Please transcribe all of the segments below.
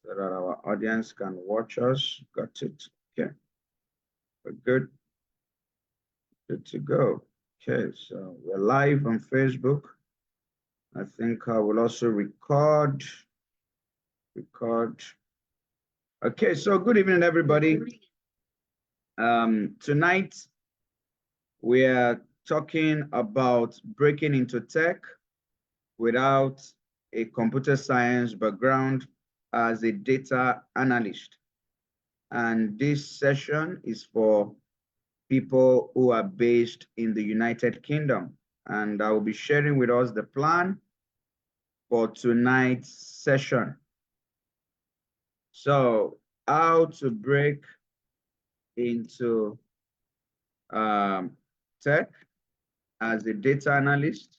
so that our audience can watch us. Got it. Okay, we're good. Good to go. Okay, so we're live on Facebook. I think I will also record. Okay, so good evening, everybody. Tonight we are talking about breaking into tech without a computer science background as a data analyst. And this session is for people who are based in the United Kingdom. And I will be sharing with us the plan for tonight's session. So how to break into tech as a data analyst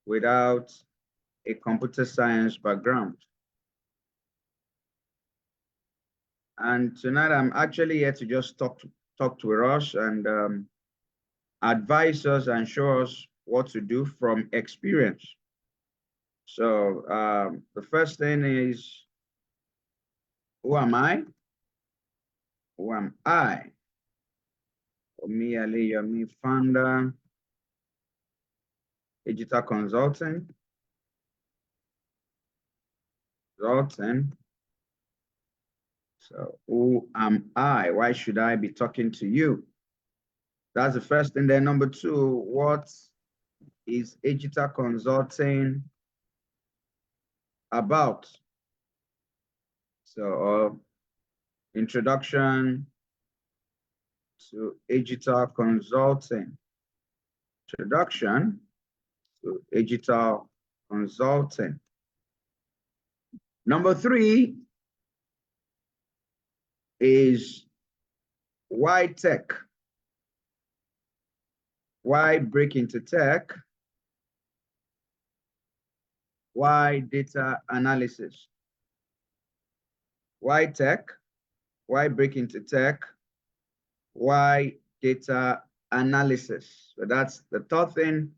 without a computer science background. And tonight I'm actually here to just talk to us and advise us and show us what to do from experience. So the first thing is, who am I? Who am I? Omi Aliyomi, founder, digital consulting. So who am I? Why should I be talking to you? That's the first thing. Then number two, what is digital consulting about? So introduction to digital consulting. Introduction to digital consulting. Number three is why tech? Why break into tech? Why data analysis? Why tech? Why break into tech? Why data analysis? So that's the third thing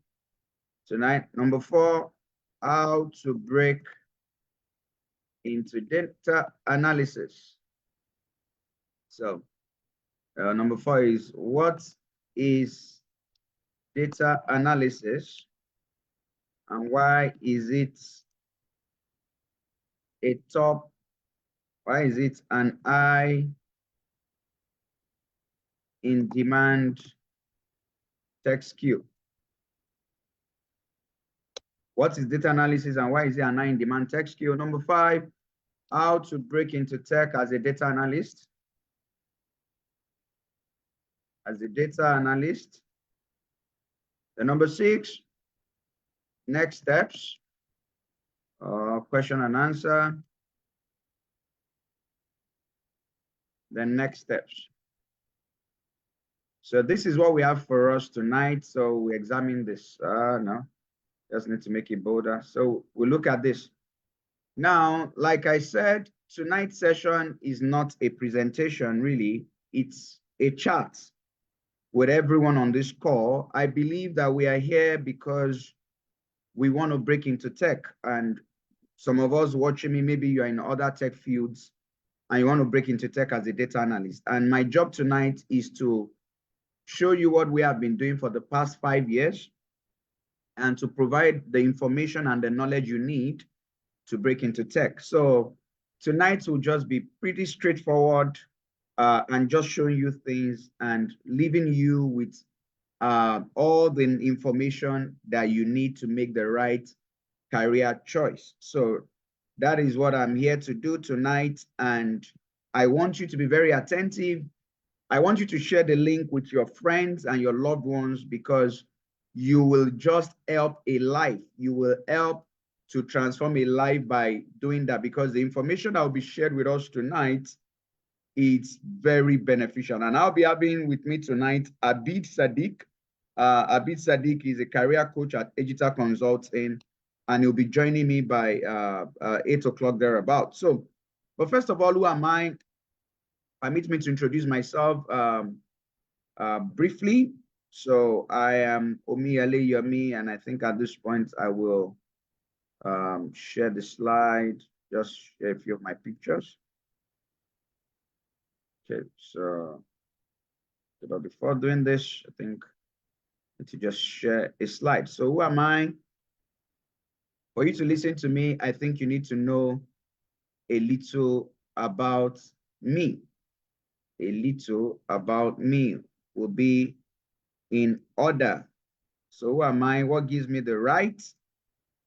tonight. Number four, how to break into data analysis. So number four is, what is data analysis and why is it a top, why is it an high in demand tech skill? What is data analysis and why is it an high in demand tech skill? Number five, how to break into tech as a data analyst. The number six, next steps, question and answer. Then next steps. So this is what we have for us tonight. So we examine this. No, just need to make it bolder. So we look at this. Now, like I said, tonight's session is not a presentation, really. It's a chat with everyone on this call. I believe that we are here because we want to break into tech. And some of us watching me, maybe you're in other tech fields and you want to break into tech as a data analyst. And my job tonight is to show you what we have been doing for the past 5 years and to provide the information and the knowledge you need to break into tech. So tonight will just be pretty straightforward and just showing you things and leaving you with all the information that you need to make the right career choice. So that is what I'm here to do tonight. And I want you to be very attentive. I want you to share the link with your friends and your loved ones because you will just help a life. You will help to transform a life by doing that, because the information that will be shared with us tonight, it's very beneficial. And I'll be having with me tonight Abid Sadiq. Abid Sadiq is a career coach at Digital Consulting, and he'll be joining me by 8 o'clock thereabout. So, but first of all, who am I? Permit me to introduce myself briefly. So I am Omi Aliyomi, and I think at this point I will share the slide just share a few of my pictures. Okay, so but before doing this, I think I need to just share a slide. So who am I? For you to listen to me, I think you need to know a little about me. A little about me will be in order. So who am I? What gives me the right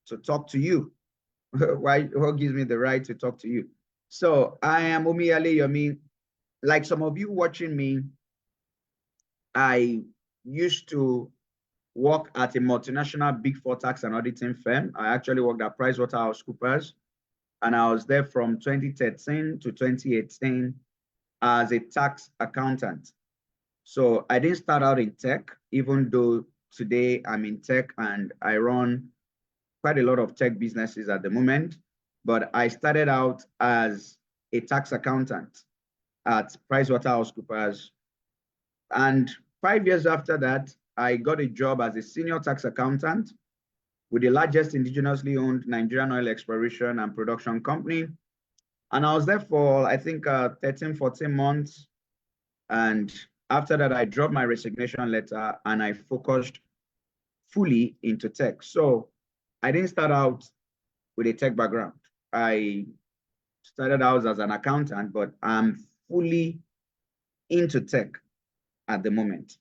to talk to you? What gives me the right to talk to you? So I am Omiyale Yomi. Like some of you watching me, I used to work at a multinational Big Four tax and auditing firm. I actually worked at PricewaterhouseCoopers, and I was there from 2013 to 2018 as a tax accountant. So I didn't start out in tech, even though today I'm in tech and I run quite a lot of tech businesses at the moment. But I started out as a tax accountant at PricewaterhouseCoopers. And 5 years after that, I got a job as a senior tax accountant with the largest indigenously owned Nigerian oil exploration and production company. And I was there for, I think, 13, 14 months. And after that, I dropped my resignation letter and I focused fully into tech. So I didn't start out with a tech background. I started out as an accountant, but I'm fully into tech at the moment.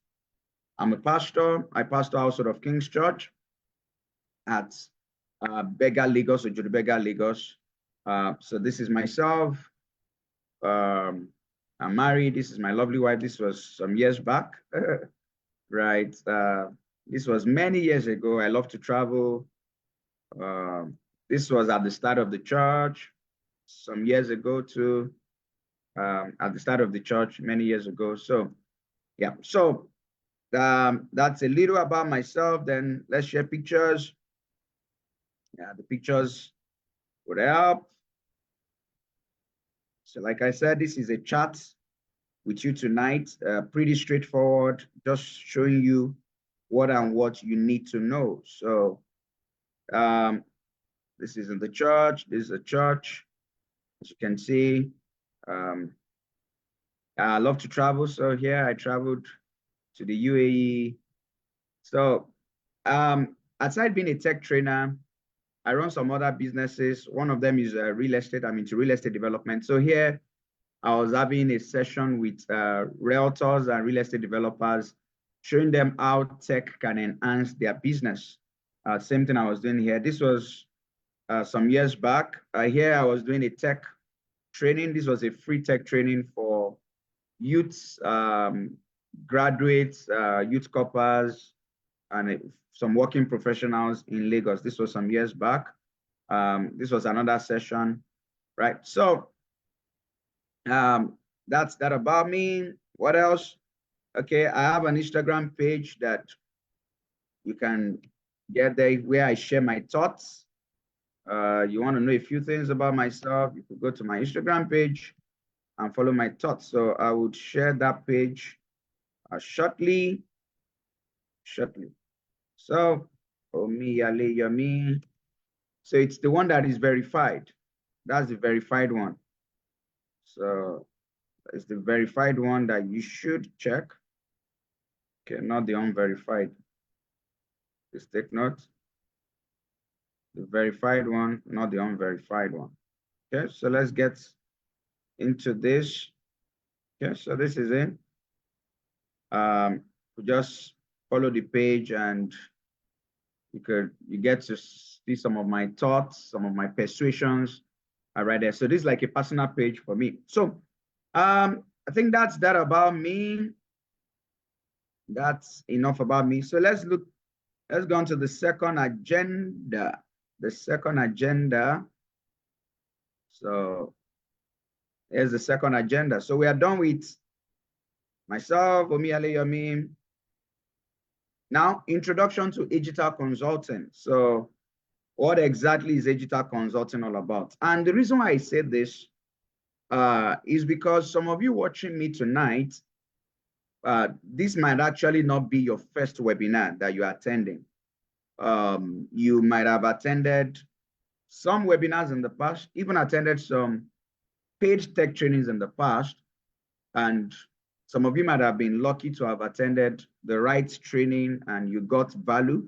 I'm a pastor. I pastor outside of King's Church at Bega, Lagos, or Bega, Lagos. So this is myself. I'm married. This is my lovely wife. This was some years back, right? This was many years ago. I love to travel. This was at the start of the church, some years ago too. At the start of the church, many years ago. So, yeah. So that's a little about myself. Then let's share pictures. Yeah, the pictures would help. So like I said, this is a chat with you tonight. Pretty straightforward, just showing you what and what you need to know. So this is in the church. This is a church. As you can see, I love to travel. So here I traveled to the UAE. So aside being a tech trainer, I run some other businesses. One of them is real estate. I'm into real estate development. So here I was having a session with realtors and real estate developers, showing them how tech can enhance their business. Same thing I was doing here. This was some years back. Here I was doing a tech training. This was a free tech training for youths, graduates, youth corpers, and some working professionals in Lagos. This was some years back. This was another session, right? So that's that about me. What else? Okay, I have an Instagram page that you can get there where I share my thoughts. You want to know a few things about myself, you could go to my Instagram page and follow my thoughts. So I would share that page shortly. So, Omiyale Yomi. So it's the one that is verified. That's the verified one. So it's the verified one that you should check. Okay, not the unverified. Just take note. The verified one, not the unverified one. Okay, so let's get into this. Okay, so this is it. Just follow the page and you get to see some of my thoughts, some of my persuasions are right there. So this is like a personal page for me. So I think that's that about me. That's enough about me. So let's go on to the second agenda. The second agenda. So here's the second agenda. So we are done with myself, Omiyale Yomi. Now, introduction to digital consulting. So what exactly is digital consulting all about? And the reason why I said this is because some of you watching me tonight, this might actually not be your first webinar that you are attending. You might have attended some webinars in the past, even attended some paid tech trainings in the past. And some of you might have been lucky to have attended the right training and you got value.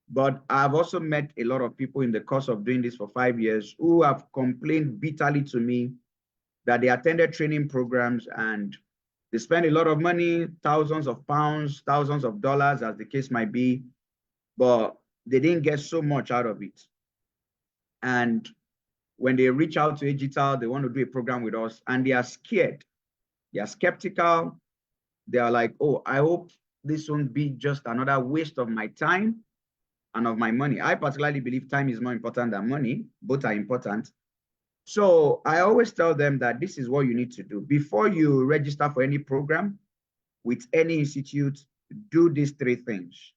But I've also met a lot of people in the course of doing this for 5 years who have complained bitterly to me that they attended training programs and they spend a lot of money, thousands of pounds, thousands of dollars, as the case might be, but they didn't get so much out of it. And when they reach out to Agital, they want to do a program with us and they are scared. They are skeptical. They are like, oh, I hope this won't be just another waste of my time and of my money. I particularly believe time is more important than money. Both are important. So I always tell them that this is what you need to do. Before you register for any program with any institute, do these 3 things.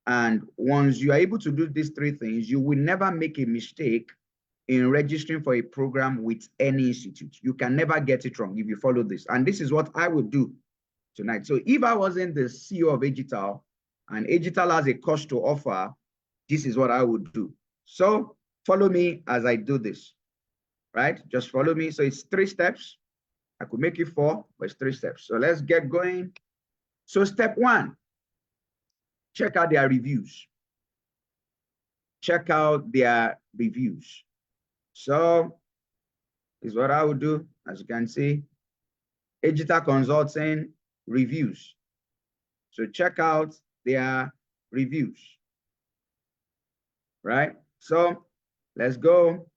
And once you are able to do these 3 things, you will never make a mistake in registering for a program with any institute. You can never get it wrong if you follow this. And this is what I would do tonight. So if I wasn't the CEO of Agital and Agital has a course to offer, this is what I would do. So follow me as I do this, right? Just follow me. So it's 3 steps. I could make it 4, but it's 3 steps. So let's get going. So step 1, check out their reviews. Check out their reviews. So is what I would do. As you can see, Agital Consulting reviews. So check out their reviews, right? So let's go.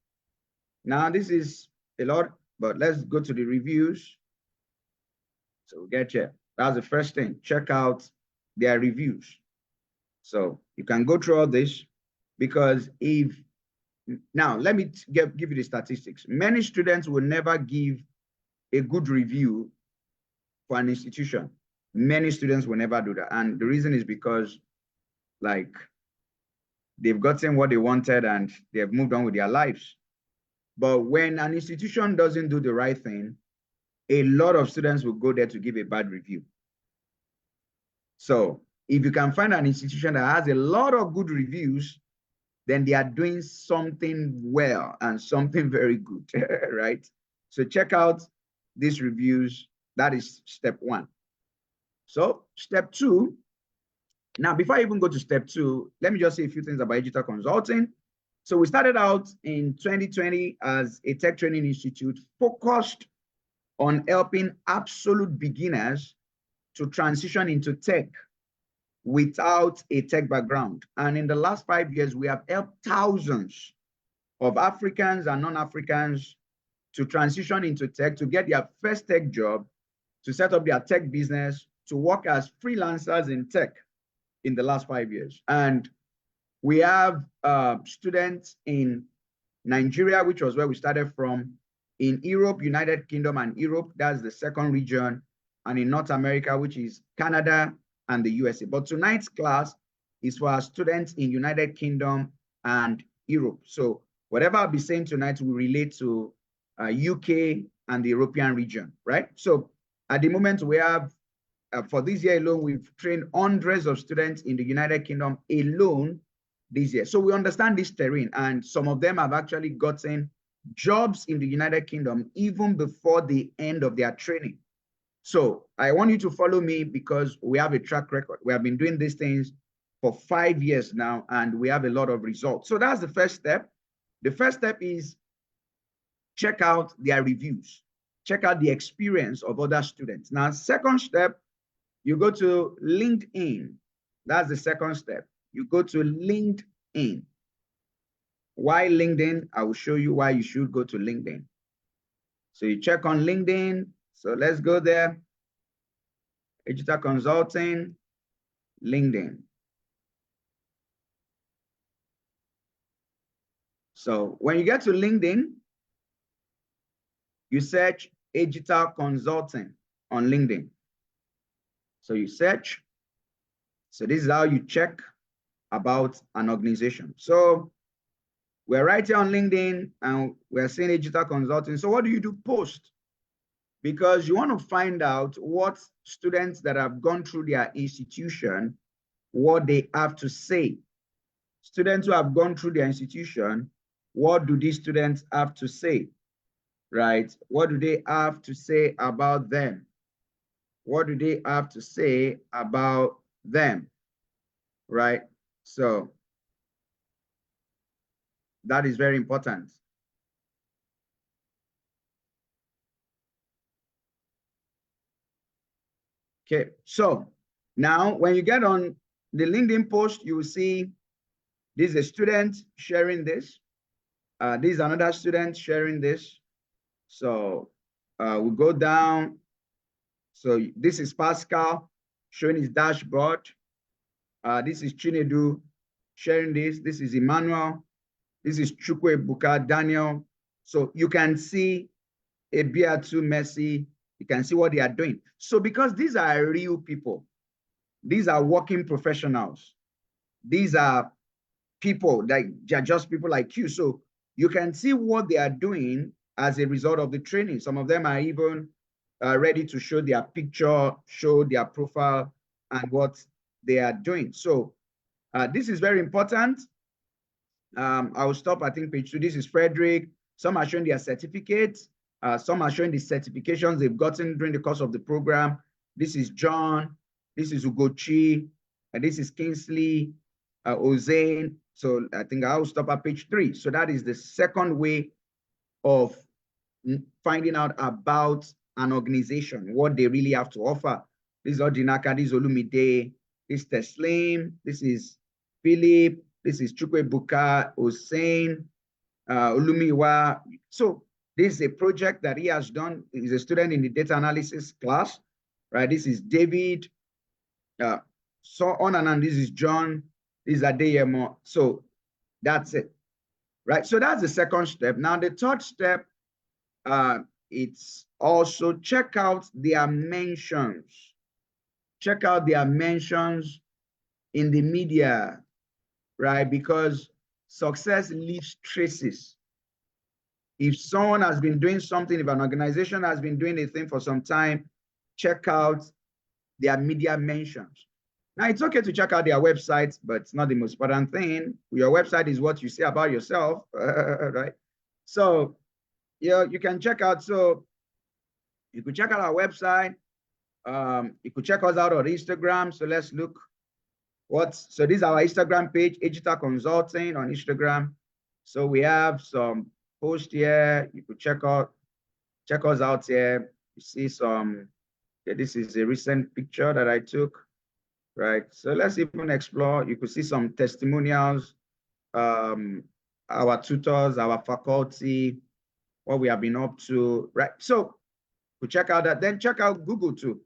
Now this is a lot, but let's go to the reviews. So we'll get here. That's the first thing. Check out their reviews. So you can go through all this because now let me give you the statistics. Many students will never give a good review for an institution. Many students will never do that. And the reason is because like they've gotten what they wanted and they have moved on with their lives. But when an institution doesn't do the right thing, a lot of students will go there to give a bad review. So if you can find an institution that has a lot of good reviews, then they are doing something well and something very good, right? So check out these reviews. That is step 1. So step 2, now before I even go to step 2, let me just say a few things about Agital Consulting. So we started out in 2020 as a tech training institute focused on helping absolute beginners to transition into tech without a tech background. And in the last 5 years, we have helped thousands of Africans and non-Africans to transition into tech, to get their first tech job, to set up their tech business, to work as freelancers in tech in the last 5 years. And we have students in Nigeria, which was where we started from, in Europe, United Kingdom and Europe, that's the second region, and in North America, which is Canada and the USA. But tonight's class is for our students in United Kingdom and Europe. So whatever I'll be saying tonight will relate to UK and the European region, right? So at the moment we have, for this year alone, we've trained hundreds of students in the United Kingdom alone this year. So we understand this terrain, and some of them have actually gotten jobs in the United Kingdom even before the end of their training. So I want you to follow me because we have a track record. We have been doing these things for 5 years now, and we have a lot of results. So that's the first step. The first step is check out their reviews. Check out the experience of other students. Now, second step, you go to LinkedIn. That's the second step. You go to LinkedIn. Why LinkedIn? I will show you why you should go to LinkedIn. So you check on LinkedIn. So let's go there. Agital Consulting, LinkedIn. So when you get to LinkedIn, you search Agital Consulting on LinkedIn. So you search. So this is how you check about an organization. So we're right here on LinkedIn and we're seeing Agital Consulting. So what do you do? Post. Because you want to find out what students that have gone through their institution, what they have to say. Students who have gone through their institution, what do these students have to say, right? What do they have to say about them? What do they have to say about them, right? So that is very important. Okay, so now when you get on the LinkedIn post, you will see this is a student sharing this. This is another student sharing this. So we go down. So this is Pascal showing his dashboard. This is Chinedu sharing this. This is Emmanuel. This is Chukwebuka Daniel. So you can see Ebiatu Messi. You can see what they are doing. So because these are real people, these are working professionals. These are people that are just people like you. So you can see what they are doing as a result of the training. Some of them are even ready to show their picture, show their profile and what they are doing. So this is very important. I will stop, I think, page 2. This is Frederick. Some are showing their certificates. Some are showing the certifications they've gotten during the course of the program. This is John. This is Ugochi. And this is Kingsley, Ozane. So I think I'll stop at page 3. So that is the second way of finding out about an organization, what they really have to offer. This is Odinaka, this is Olumide, this is Teslim, this is Philip, this is Chukwebuka, Hussein, Olumiwa. So this is a project that he has done. He's a student in the data analysis class, right? This is David. So on and on. This is John. This is Adeyemo. So that's it, right? So that's the second step. Now the third step, it's also check out their mentions. Check out their mentions in the media, right? Because success leaves traces. If someone has been doing something, if an organization has been doing a thing for some time, check out their media mentions. Now, it's okay to check out their website, but it's not the most important thing. Your website is what you say about yourself, right? So, you can check out. So, you could check out our website. You could check us out on Instagram. So, let's look. So this is our Instagram page, Digital Consulting on Instagram. So we have some posts here. You could check us out here. You see some. This is a recent picture that I took. Right. So let's even explore. You could see some testimonials, our tutors, our faculty, what we have been up to. Right. So we check out that. Then check out Google too.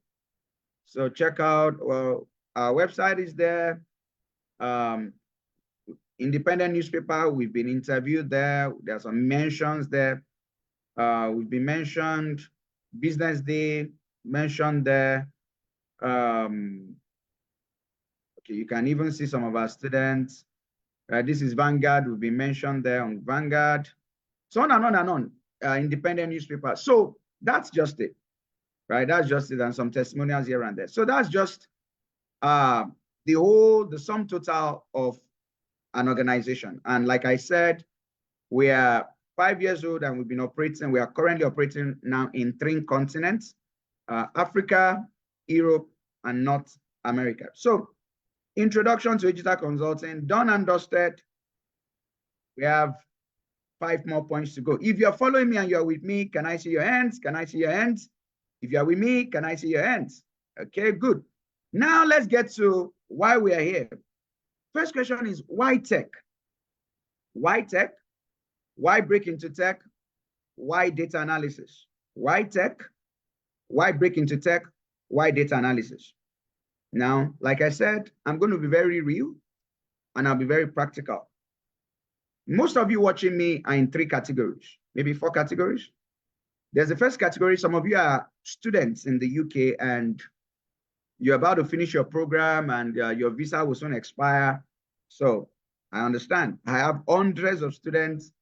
So check out, well, our website is there. Independent newspaper, we've been interviewed there. There are some mentions there. We've been mentioned. Business Day mentioned there. Okay, you can even see some of our students. This is Vanguard. We've been mentioned there on Vanguard. So on and on and on. Independent newspaper. So that's just it, right? That's just it, and some testimonials here and there. So that's just the sum total of an organization. And like I said, we are 5 years old and we've been operating. We are currently operating now in 3 continents: Africa, Europe, and North America. So introduction to digital consulting, done and dusted. We have 5 more points to go. If you're following me and you're with me, can I see your hands? Can I see your hands? If you're with me, can I see your hands? Okay, good. Now let's get to why we are here. First question is, why tech? Why tech? Why break into tech? Why data analysis? Why tech? Why break into tech? Why data analysis? Now, like I said, I'm going to be very real and I'll be very practical. Most of you watching me are in 3 categories, maybe 4 categories. There's the first category. Some of you are students in the UK and you're about to finish your program and your visa will soon expire. So I understand. I have hundreds of students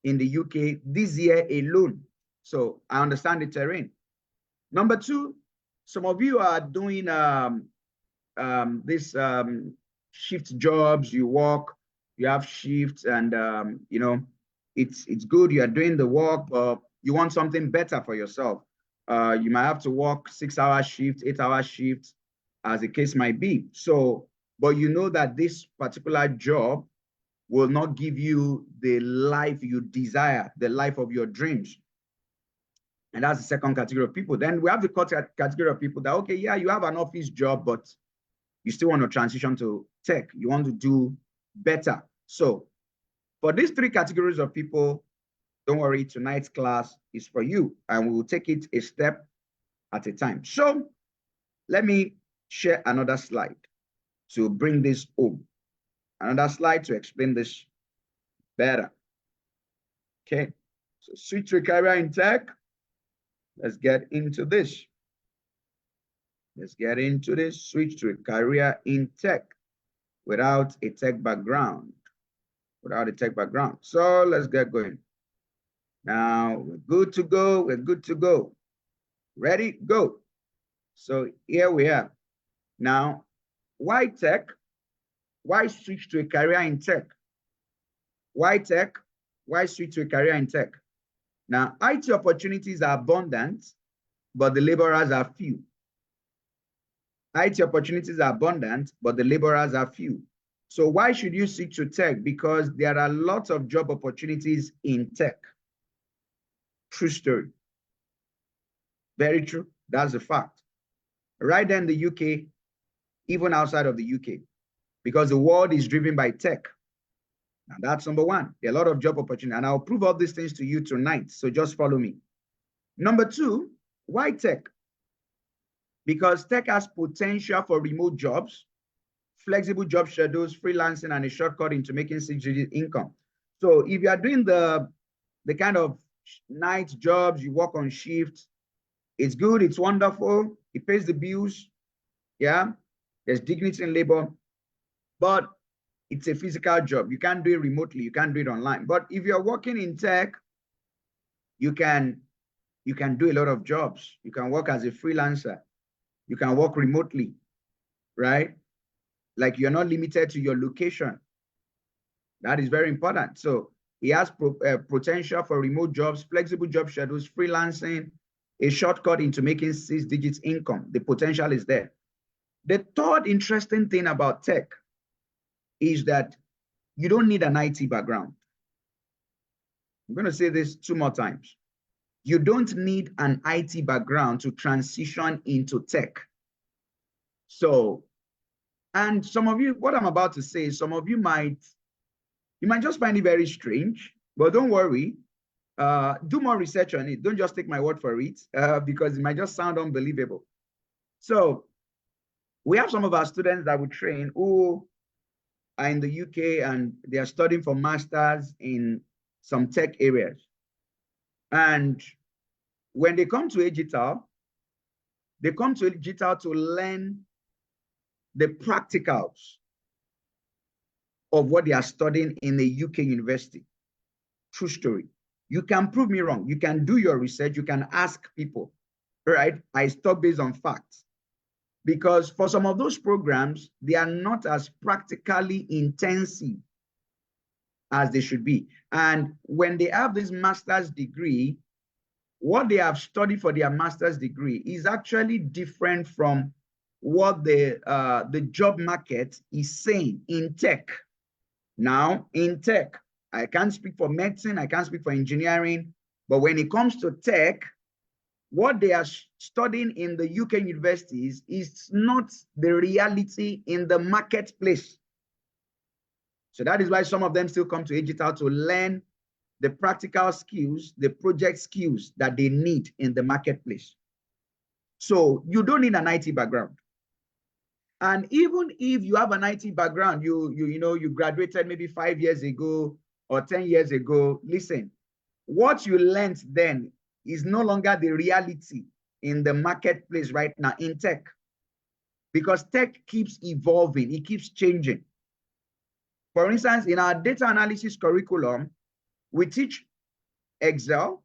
in the UK this year alone. So I understand the terrain. Number 2, some of you are doing this shift jobs. You work, you have shifts, and it's good. You are doing the work, but you want something better for yourself. You might have to work 6-hour shift, 8-hour shift, as the case might be. So, but you know that this particular job will not give you the life you desire, the life of your dreams. And that's the second category of people. Then we have the category of people that, okay, yeah, you have an office job, but you still want to transition to tech. You want to do better. So for these three categories of people, don't worry, tonight's class is for you, and we will take it a step at a time. So let me share another slide to bring this home. Another slide to explain this better. Okay, so switch to a career in tech. Let's get into this. Let's get into this. Switch to a career in tech without a tech background. Without a tech background. So let's get going. Now we're good to go. We're good to go. Ready? Go. So here we are. Now, why tech? Why switch to a career in tech? Why tech? Why switch to a career in tech? Now, IT opportunities are abundant, but the laborers are few. IT opportunities are abundant, but the laborers are few. So why should you switch to tech? Because there are lots of job opportunities in tech. True story. Very true. That's a fact. Right there in the UK, even outside of the UK, because the world is driven by tech. Now that's number one. There are a lot of job opportunities, and I'll prove all these things to you tonight. So just follow me. Number two, why tech? Because tech has potential for remote jobs, flexible job schedules, freelancing, and a shortcut into making six-digit income. So if you are doing the kind of night jobs, you work on shift, it's good, it's wonderful, it pays the bills, yeah, there's dignity in labor, but it's a physical job. You can't do it remotely, you can't do it online. But if you're working in tech, you can do a lot of jobs. You can work as a freelancer, you can work remotely, right? Like you're not limited to your location. That is very important. So he has potential for remote jobs, flexible job schedules, freelancing, a shortcut into making 6 digits income. The potential is there. The third interesting thing about tech is that you don't need an IT background. I'm going to say this 2 more times. You don't need an IT background to transition into tech. So, and some of you, what I'm about to say, some of you might just find it very strange, but don't worry. Do more research on it. Don't just take my word for it, because it might just sound unbelievable. So we have some of our students that we train who are in the UK and they are studying for masters in some tech areas. And when they come to Agital, they come to Agital to learn the practicals of what they are studying in a UK university. True story. You can prove me wrong. You can do your research. You can ask people, right? I stop based on facts. Because for some of those programs, they are not as practically intensive as they should be. And when they have this master's degree, what they have studied for their master's degree is actually different from what the job market is saying in tech. Now, in tech, I can't speak for medicine, I can't speak for engineering, but when it comes to tech, what they are studying in the UK universities is not the reality in the marketplace. So that is why some of them still come to Agital to learn the practical skills, the project skills that they need in the marketplace. So you don't need an IT background. And even if you have an IT background, you graduated maybe 5 years ago or 10 years ago, listen, what you learned then is no longer the reality in the marketplace right now in tech, because tech keeps evolving, it keeps changing. For instance, in our data analysis curriculum, we teach Excel,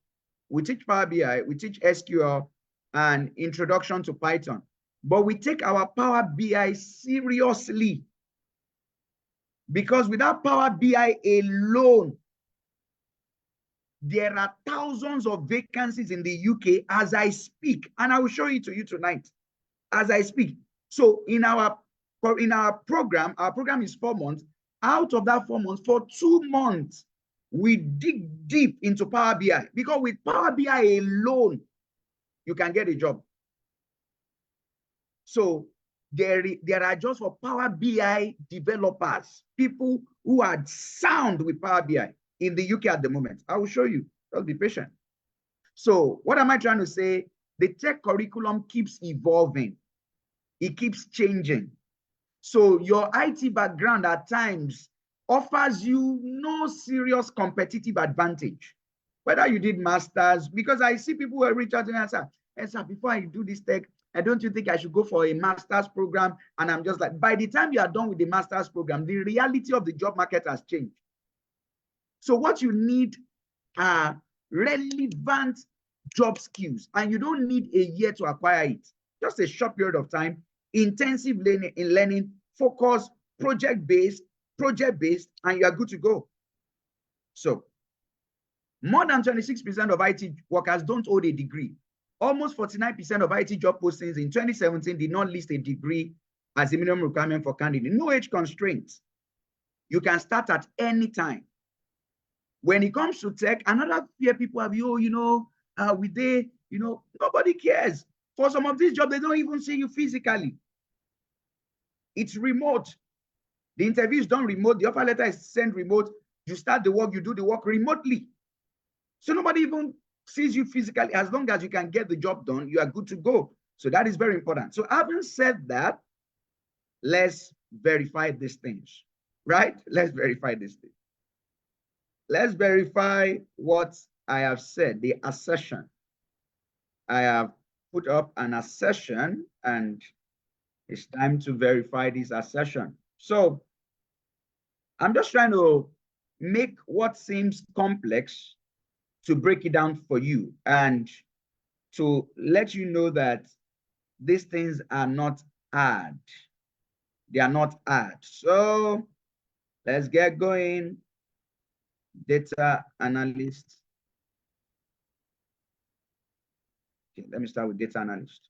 we teach Power BI, we teach SQL, and introduction to Python. But we take our Power BI seriously, because without Power BI alone, there are thousands of vacancies in the UK as I speak, and I will show it to you tonight as I speak. So in our program, our program is 4 months. Out of that 4 months, for 2 months, we dig deep into Power BI, because with Power BI alone, you can get a job. So there are just for Power BI developers, people who are sound with Power BI in the UK at the moment. I will show you. Just be patient. So what am I trying to say? The tech curriculum keeps evolving. It keeps changing. So your IT background at times offers you no serious competitive advantage. Whether you did masters, because I see people who reach out to me and say, hey, sir, before I do this tech, don't you think I should go for a master's program? And I'm just like, by the time you are done with the master's program, the reality of the job market has changed. So what you need are relevant job skills, and you don't need a year to acquire it. Just a short period of time, intensive learning, focus, project-based, and you are good to go. So more than 26% of IT workers don't hold a degree. Almost 49% of IT job postings in 2017 did not list a degree as a minimum requirement for candidate. No age constraints. You can start at any time. When it comes to tech, another fear people have, nobody cares. For some of these jobs, they don't even see you physically. It's remote. The interview is done remote. The offer letter is sent remote. You start the work, you do the work remotely. So nobody even sees you physically. As long as you can get the job done, you are good to go. So that is very important. So having said that, let's verify these things, right? Let's verify these things. Let's verify what I have said, the assertion. I have put up an assertion, and it's time to verify this assertion. So I'm just trying to make what seems complex to break it down for you and to let you know that these things are not hard. They are not hard. So let's get going. Data analyst. Okay, let me start with data analyst.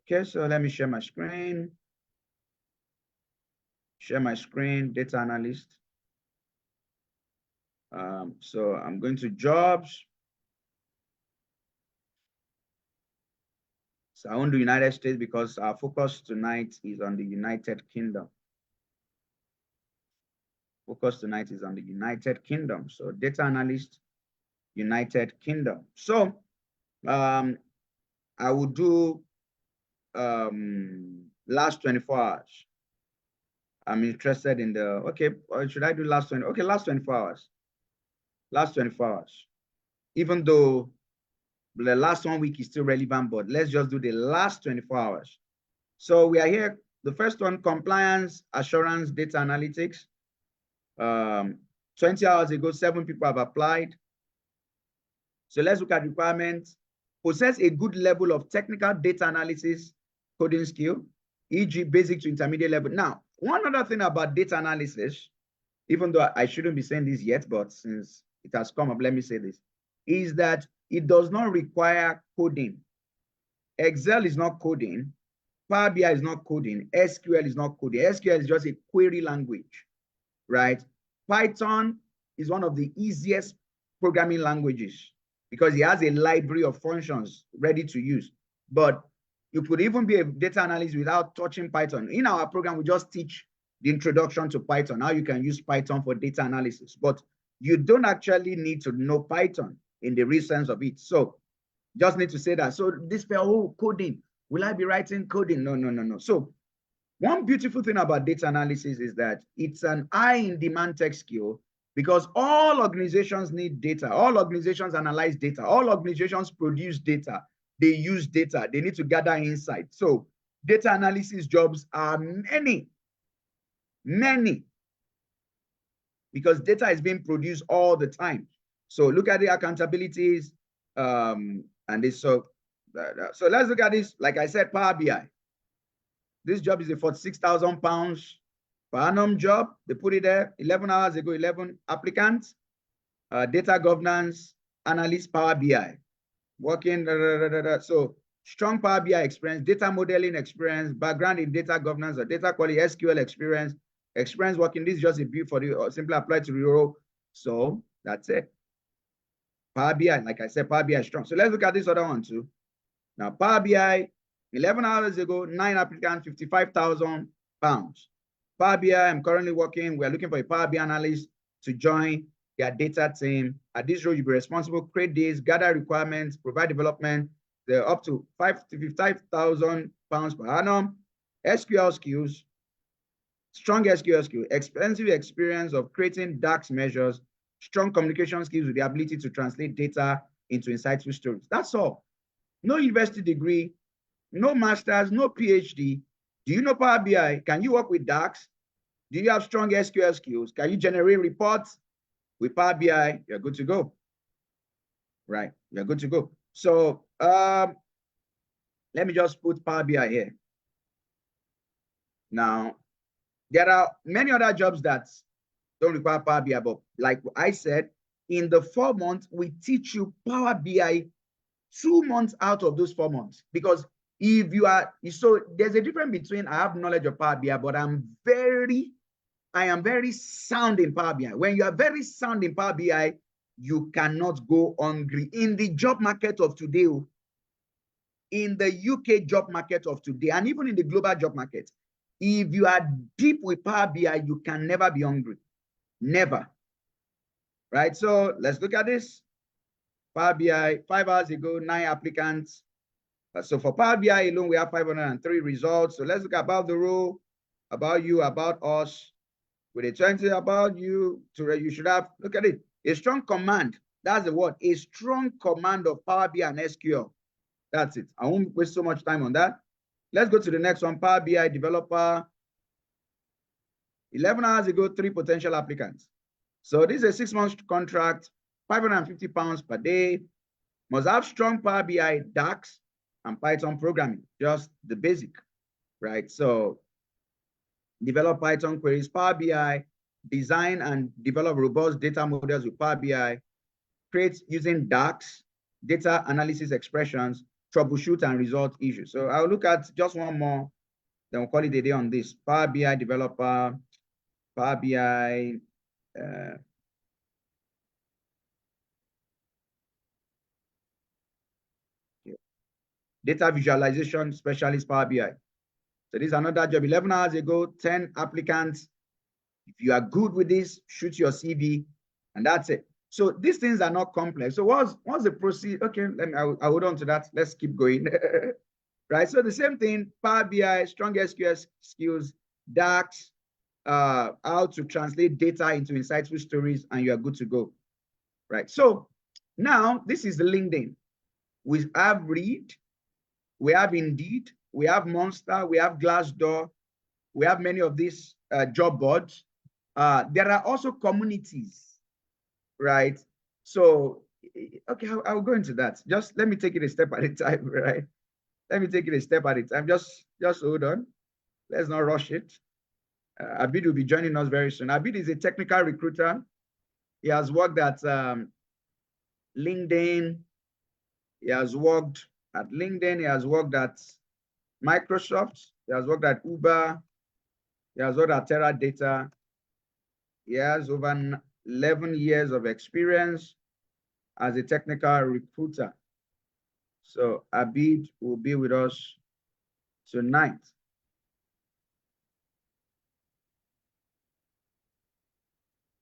Okay, so let me share my screen. Share my screen, data analyst. So I'm going to jobs. So I won't do United States because our focus tonight is on the United Kingdom. Focus tonight is on the United Kingdom. So data analyst, United Kingdom. So I will do last 24 hours. I'm interested in the, okay, or should I do last 20? Okay, last 24 hours. Last 24 hours. Even though the last 1 week is still relevant, but let's just do the last 24 hours. So we are here. The first one, compliance, assurance, data analytics. 20 hours ago, 7 people have applied. So let's look at requirements. Possess a good level of technical data analysis coding skill, e.g. basic to intermediate level. Now, one other thing about data analysis, even though I shouldn't be saying this yet, but since it has come up, let me say this, is that it does not require coding. Excel is not coding. Power BI is not coding. SQL is not coding. SQL is just a query language, right? Python is one of the easiest programming languages because it has a library of functions ready to use. But you could even be a data analyst without touching Python. In our program, we just teach the introduction to Python, how you can use Python for data analysis. But you don't actually need to know Python in the real sense of it. So just need to say that. So this fellow coding, will I be writing coding? No, no, no, no. So one beautiful thing about data analysis is that it's an high in demand tech skill because all organizations need data. All organizations analyze data. All organizations produce data. They use data. They need to gather insight. So data analysis jobs are many, many, because data is being produced all the time. So look at the accountabilities, and this. So let's look at this. Like I said, Power BI. This job is a 46,000 pounds per annum job. They put it there 11 hours ago, 11 applicants. Data governance, Analyst Power BI, working. So strong Power BI experience, data modeling experience, background in data governance or data quality, SQL experience, experience working. This is just a view for the simply applied to the role. So that's it. Power BI, like I said, Power BI is strong. So let's look at this other one too. Now, Power BI, 11 hours ago, 9 applicants, 55,000 pounds. Power BI, I'm currently working. We're looking for a Power BI analyst to join their data team. At this role, you'll be responsible, create this, gather requirements, provide development. They're up to 55,000 pounds per annum. SQL skills, strong SQL skills, extensive experience of creating DAX measures, strong communication skills with the ability to translate data into insightful stories. That's all. No university degree, no master's, no PhD. Do you know Power BI? Can you work with DAX? Do you have strong SQL skills? Can you generate reports with Power BI? You're good to go. Right, you're good to go. So let me just put Power BI here. Now, there are many other jobs that don't require Power BI, but like I said, in the 4 months, we teach you Power BI 2 months out of those 4 months. Because if you are, so there's a difference between I have knowledge of Power BI, but I am very sound in Power BI. When you are very sound in Power BI, you cannot go hungry. In the job market of today, in the UK job market of today, and even in the global job market, if you are deep with Power BI, you can never be hungry. Never. Right? So let's look at this. Power BI, 5 hours ago, 9 applicants. So for Power BI alone, we have 503 results. So let's look about the role, about you, about us. With a 20 about you, you should have, look at it, a strong command. That's the word, a strong command of Power BI and SQL. That's it. I won't waste so much time on that. Let's go to the next one, Power BI developer. 11 hours ago, 3 potential applicants. So this is a 6-month contract, 550 pounds per day. Must have strong Power BI, DAX, and Python programming, just the basic, right? So develop Python queries, Power BI, design and develop robust data models with Power BI, create using DAX, data analysis expressions, troubleshoot and resolve issues. So I'll look at just one more, then we'll call it a day on this. Power BI developer, Power BI, data visualization specialist, Power BI. So this is another job, 11 hours ago, 10 applicants. If you are good with this, shoot your CV, and that's it. So these things are not complex. So what's the procedure? Okay, I'll hold on to that. Let's keep going. Right, so the same thing, Power BI, strong SQL skills, DAX, how to translate data into insightful stories, and you are good to go. Right, so now this is LinkedIn. We have Reed, we have Indeed, we have Monster, we have Glassdoor, we have many of these job boards. There are also communities, right? So, okay, I'll go into that. Just let me take it a step at a time, right? Let me take it a step at a time. Just hold on. Let's not rush it. Abid will be joining us very soon. Abid is a technical recruiter. He has worked at LinkedIn. He has worked at LinkedIn. He has worked at Microsoft. He has worked at Uber. He has worked at Teradata. He has over 11 years of experience as a technical recruiter. So Abid will be with us tonight.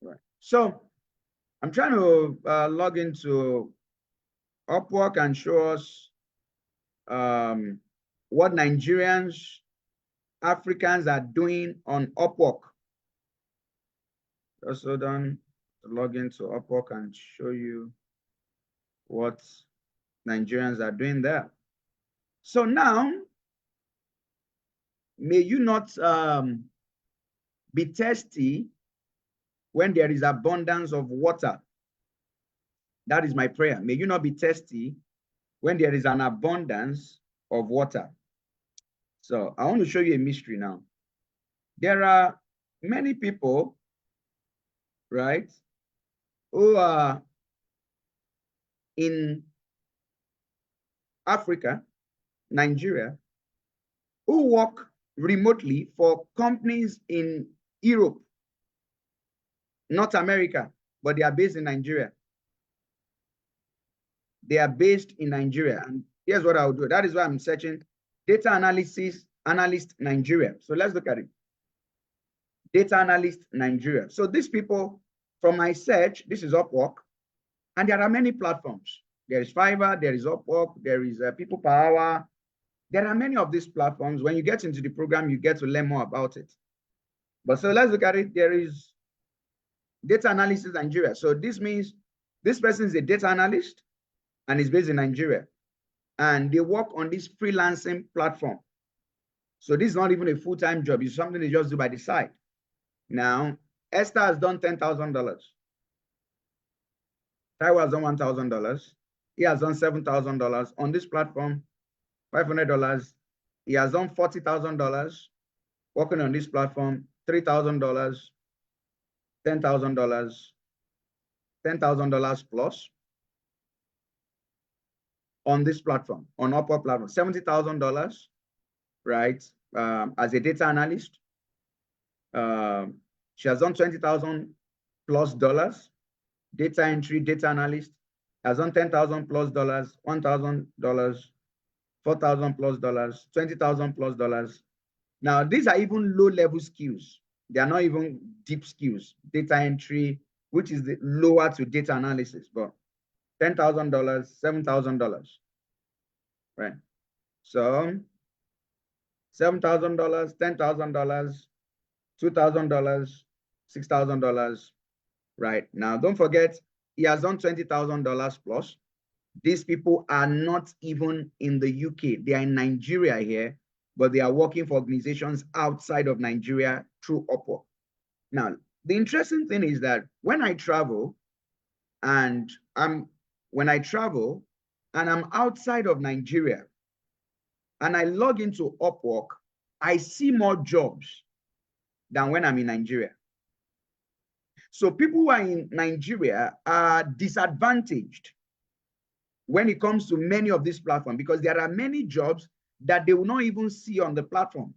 Right. So I'm trying to log into Upwork and show us what Nigerians, Africans are doing on Upwork. Just hold on to log into Upwork and show you what Nigerians are doing there. So now, may you not be thirsty when there is abundance of water. That is my prayer. May you not be thirsty when there is an abundance of water. So I want to show you a mystery now. There are many people, right, who are in Africa, Nigeria, who work remotely for companies in Europe, North America, but they are based in Nigeria. They are based in Nigeria. And here's what I'll do. That is why I'm searching data analyst Nigeria. So let's look at it. Data analyst Nigeria. So these people, from my search, this is Upwork, and there are many platforms. There is Fiverr, there is Upwork, there is People Per Hour. There are many of these platforms. When you get into the program, you get to learn more about it. But so let's look at it. There is data analysis Nigeria. So this means this person is a data analyst and is based in Nigeria. And they work on this freelancing platform. So this is not even a full-time job. It's something they just do by the side. Now, Esther has done $10,000. Taiwo has done $1,000. He has done $7,000 on this platform, $500. He has done $40,000 working on this platform, $3,000, $10,000, $10,000 plus on this platform, on Upwork platform, $70,000, right? As a data analyst. She has done $20,000 plus dollars, data entry, data analyst, has done $10,000 plus dollars, $1,000, $4,000 plus dollars, $20,000 plus dollars. Now, these are even low-level skills. They are not even deep skills. Data entry, which is the lower to data analysis, but $10,000, $7,000, right? So $7,000, $10,000, $2,000, $6,000, right? Now, don't forget, he has done $20,000 plus. These people are not even in the UK. They are in Nigeria here, but they are working for organizations outside of Nigeria through Upwork. Now, the interesting thing is that when I travel and I'm outside of Nigeria and I log into Upwork, I see more jobs than when I'm in Nigeria. So people who are in Nigeria are disadvantaged when it comes to many of these platforms, because there are many jobs that they will not even see on the platform,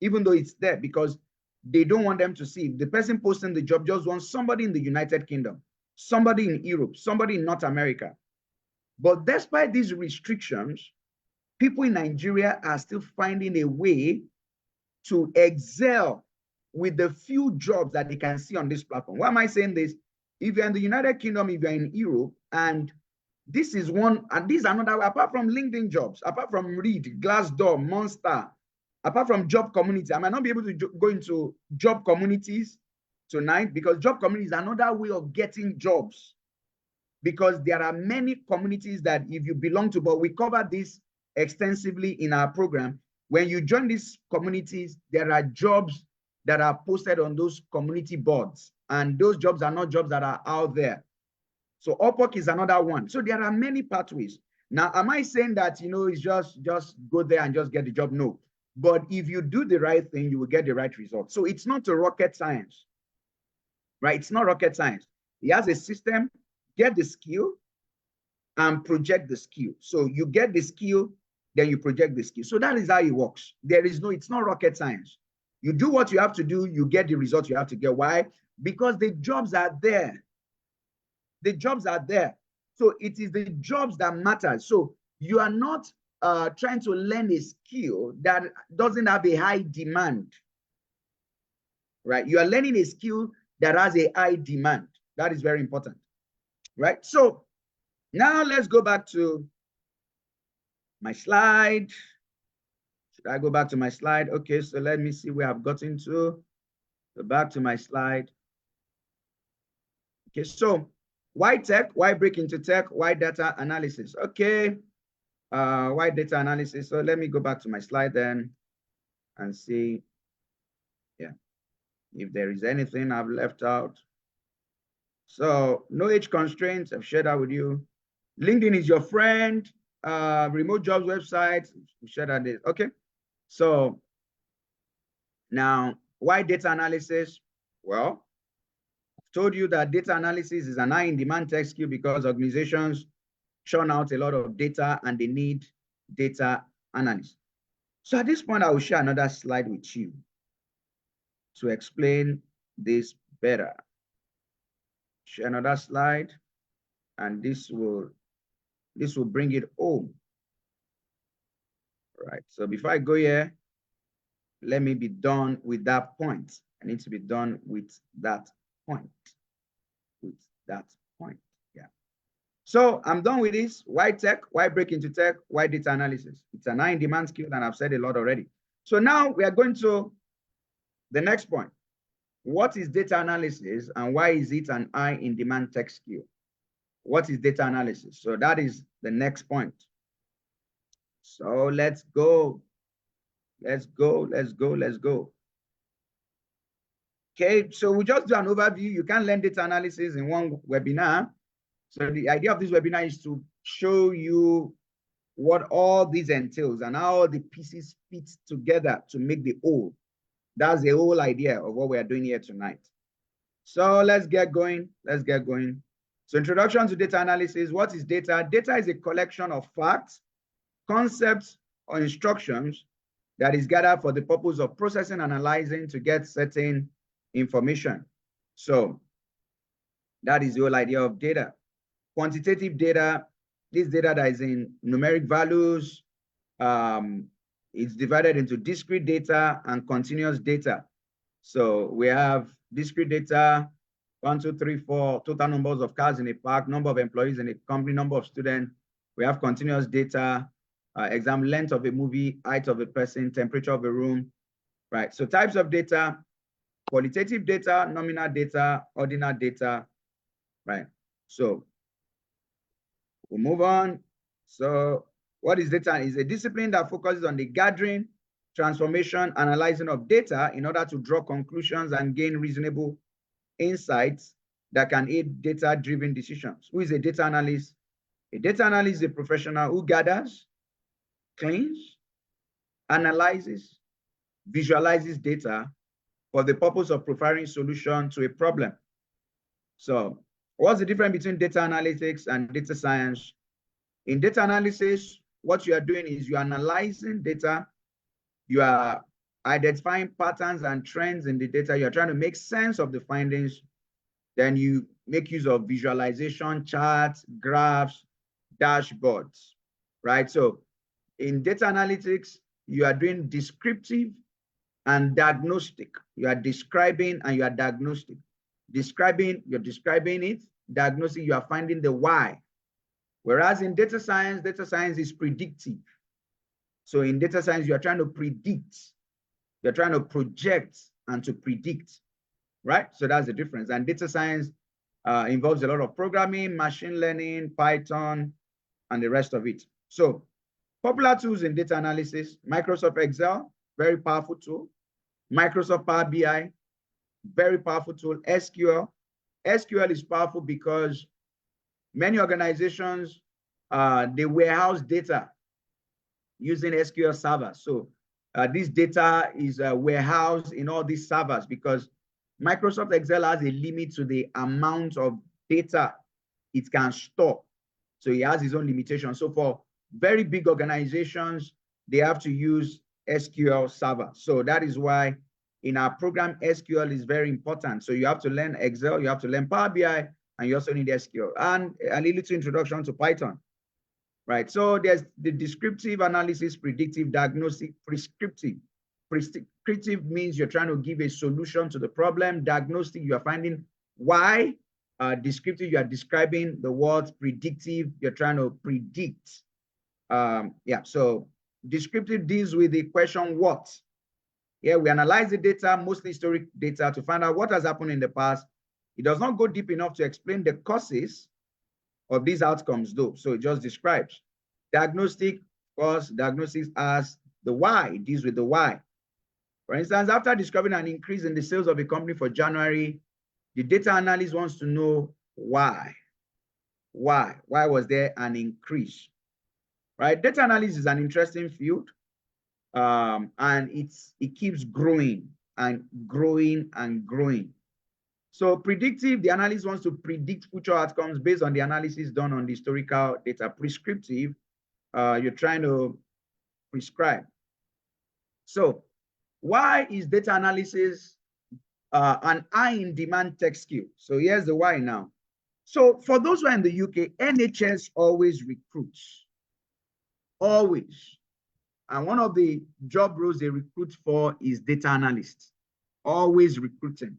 even though it's there, because they don't want them to see. The person posting the job just wants somebody in the United Kingdom, somebody in Europe, somebody in North America. But despite these restrictions, people in Nigeria are still finding a way to excel with the few jobs that they can see on this platform. Why am I saying this? If you're in the United Kingdom, if you're in Europe, and this is one, and these are another way, apart from LinkedIn jobs, apart from Reed, Glassdoor, Monster, apart from job community, I might not be able to go into job communities tonight, because job communities are another way of getting jobs. Because there are many communities that if you belong to, but we cover this extensively in our program. When you join these communities, there are jobs that are posted on those community boards. And those jobs are not jobs that are out there. So Upwork is another one. So there are many pathways. Now, am I saying that, it's just go there and just get the job? No. But if you do the right thing, you will get the right result. So it's not a rocket science, right? It's not rocket science. He has a system, get the skill and project the skill. So you get the skill, then you project the skill. So that is how it works. It's not rocket science. You do what you have to do, you get the result you have to get. Why? Because the jobs are there. The jobs are there. So it is the jobs that matter. So you are not trying to learn a skill that doesn't have a high demand, right? You are learning a skill that has a high demand. That is very important, right? So now let's go back to my slide. Should I go back to my slide? Okay, so let me see where I've gotten to. Go back to my slide. Okay, so why tech? Why break into tech? Why data analysis? Okay, why data analysis? So let me go back to my slide then and see, yeah, if there is anything I've left out. So no age constraints, I've shared that with you. LinkedIn is your friend. Remote jobs websites, share that. Okay, so now why data analysis? Well, I've told you that data analysis is an high in demand tech skill because organizations churn out a lot of data and they need data analysts. So at this point, I will share another slide with you to explain this better. Share another slide, and this will bring it home. All right. So before I go here, let me be done with that point. I need to be done with that point. Yeah. So I'm done with this. Why tech? Why break into tech? Why data analysis? It's an in-demand skill, and I've said a lot already. So now we are going to the next point. What is data analysis and why is it an in-demand tech skill? What is data analysis? So that is the next point. So let's go. Let's go. Okay, so we just do an overview. You can learn data analysis in one webinar. So the idea of this webinar is to show you what all this entails and how the pieces fit together to make the whole. That's the whole idea of what we are doing here tonight. So let's get going. So introduction to data analysis. What is data? Data is a collection of facts, concepts, or instructions that is gathered for the purpose of processing and analyzing to get certain information. So that is the whole idea of data. Quantitative data, this data that is in numeric values, it's divided into discrete data and continuous data. So we have discrete data, 1, 2, 3, 4, total numbers of cars in a park, number of employees in a company, number of students. We have continuous data, exam length of a movie, height of a person, temperature of a room, right? So types of data, qualitative data, nominal data, ordinal data, right? So we'll move on. So what is data? It's a discipline that focuses on the gathering, transformation, analyzing of data in order to draw conclusions and gain reasonable insights that can aid data-driven decisions. Who is a data analyst? A data analyst is a professional who gathers, cleans, analyzes, visualizes data for the purpose of providing solution to a problem. So what's the difference between data analytics and data science? In data analysis, what you are doing is you are analyzing data, you are identifying patterns and trends in the data, you are trying to make sense of the findings, then you make use of visualization, charts, graphs, dashboards, right? So in data analytics, you are doing descriptive and diagnostic. You are describing and you are diagnostic. Describing, you're describing it. Diagnostic, you are finding the why. Whereas in data science is predictive. So in data science, you are trying to predict. You're trying to project and to predict, right? So that's the difference. And data science involves a lot of programming, machine learning, Python, and the rest of it. So popular tools in data analysis, Microsoft Excel, very powerful tool. Microsoft Power BI, very powerful tool. SQL. SQL is powerful because many organizations, they warehouse data using SQL servers. So this data is warehoused in all these servers because Microsoft Excel has a limit to the amount of data it can store. So it has its own limitations. So for very big organizations, they have to use SQL server. So that is why in our program, SQL is very important. So you have to learn Excel, you have to learn Power BI, and you also need SQL and a little introduction to Python, right? So there's the descriptive analysis, predictive, diagnostic, prescriptive. Prescriptive means you're trying to give a solution to the problem. Diagnostic, you are finding why. Descriptive, you are describing the words. Predictive, you're trying to predict. Yeah, so descriptive deals with the question what. Here we analyze the data, mostly historic data, to find out what has happened in the past. It does not go deep enough to explain the causes of these outcomes though, so it just describes. Diagnostic, of course, diagnosis as the why, it deals with the why. For instance, after describing an increase in the sales of a company for January, the data analyst wants to know why. Why was there an increase? Right? Data analysis is an interesting field, and it keeps growing and growing and growing. So predictive, the analyst wants to predict future outcomes based on the analysis done on the historical data. Prescriptive, you're trying to prescribe. So why is data analysis an high in demand tech skill? So here's the why now. So for those who are in the UK, NHS always recruits, always. And one of the job roles they recruit for is data analyst, always recruiting.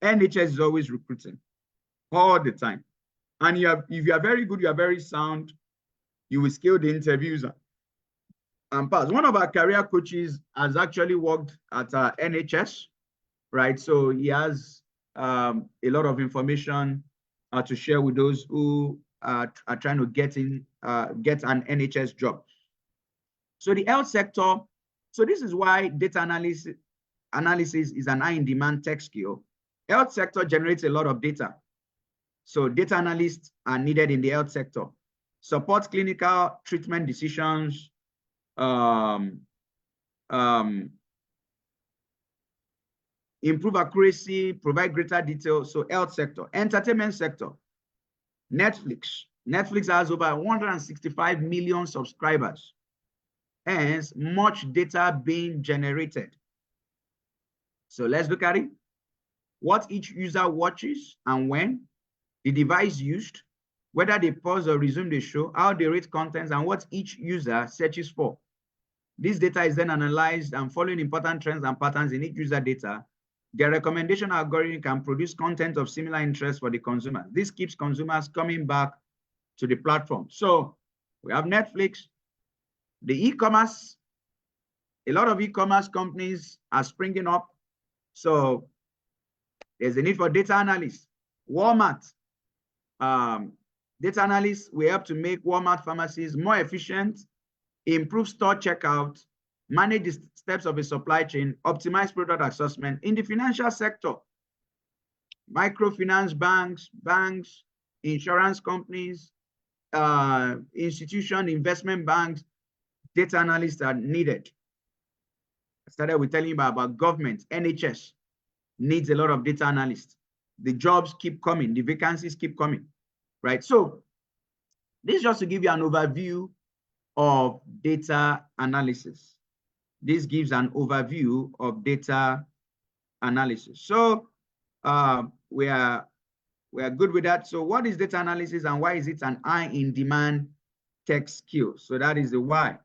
NHS is always recruiting all the time. And if you are very good, you are very sound, you will scale the interviews and pass. One of our career coaches has actually worked at NHS, right? So he has a lot of information to share with those who are trying to get an NHS job. So the health sector, so this is why data analysis is an high in demand tech skill. Health sector generates a lot of data. So data analysts are needed in the health sector. Support clinical treatment decisions, improve accuracy, provide greater detail. So health sector. Entertainment sector. Netflix has over 165 million subscribers. Hence, much data being generated. So let's look at it. What each user watches and when, the device used, whether they pause or resume the show, how they rate contents, and what each user searches for. This data is then analyzed, and following important trends and patterns in each user data, their recommendation algorithm can produce content of similar interest for the consumer. This keeps consumers coming back to the platform. So we have Netflix, the e-commerce, a lot of e-commerce companies are springing up. So there's a need for data analysts. Walmart, data analysts will help to make Walmart pharmacies more efficient, improve store checkout, manage the steps of a supply chain, optimize product assessment. In the financial sector, microfinance banks, insurance companies, institution, investment banks, data analysts are needed. I started with telling you about government, NHS needs a lot of data analysts. The jobs keep coming, the vacancies keep coming, right? So this is just to give you an overview of data analysis. This gives an overview of data analysis. So we are good with that. So what is data analysis and why is it an high in demand tech skill? So that is the why.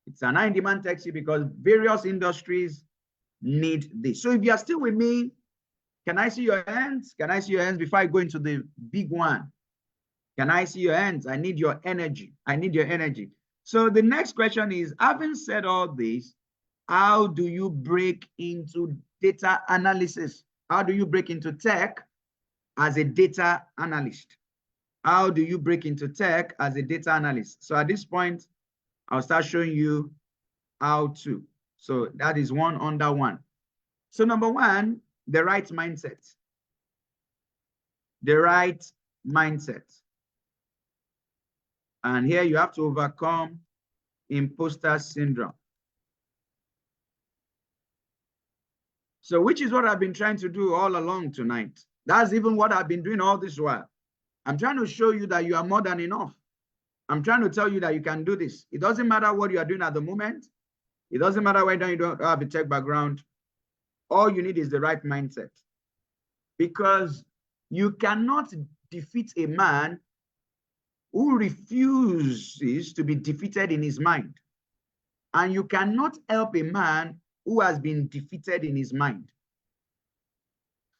It's an high in demand tech skill because various industries need this. So if you are still with me, can I see your hands? Can I see your hands before I go into the big one? Can I see your hands? I need your energy. I need your energy. So the next question is, having said all this, how do you break into data analysis? How do you break into tech as a data analyst? How do you break into tech as a data analyst? So at this point, I'll start showing you how to. So that is one under one. So number one, the right mindset. The right mindset. And here you have to overcome imposter syndrome. So which is what I've been trying to do all along tonight. That's even what I've been doing all this while. I'm trying to show you that you are more than enough. I'm trying to tell you that you can do this. It doesn't matter what you are doing at the moment. It doesn't matter whether you don't have a tech background. All you need is the right mindset. Because you cannot defeat a man who refuses to be defeated in his mind. And you cannot help a man who has been defeated in his mind.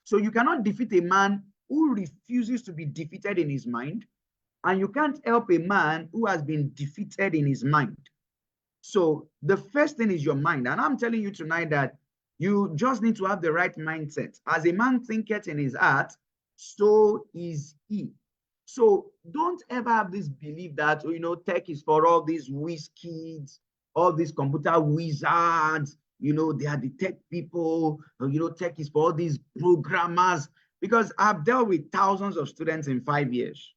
So you cannot defeat a man who refuses to be defeated in his mind. And you can't help a man who has been defeated in his mind. So the first thing is your mind. And I'm telling you tonight that you just need to have the right mindset. As a man thinketh in his heart, so is he. So don't ever have this belief that, you know, tech is for all these whiz kids, all these computer wizards, you know, they are the tech people, you know, tech is for all these programmers. Because I've dealt with thousands of students in 5 years,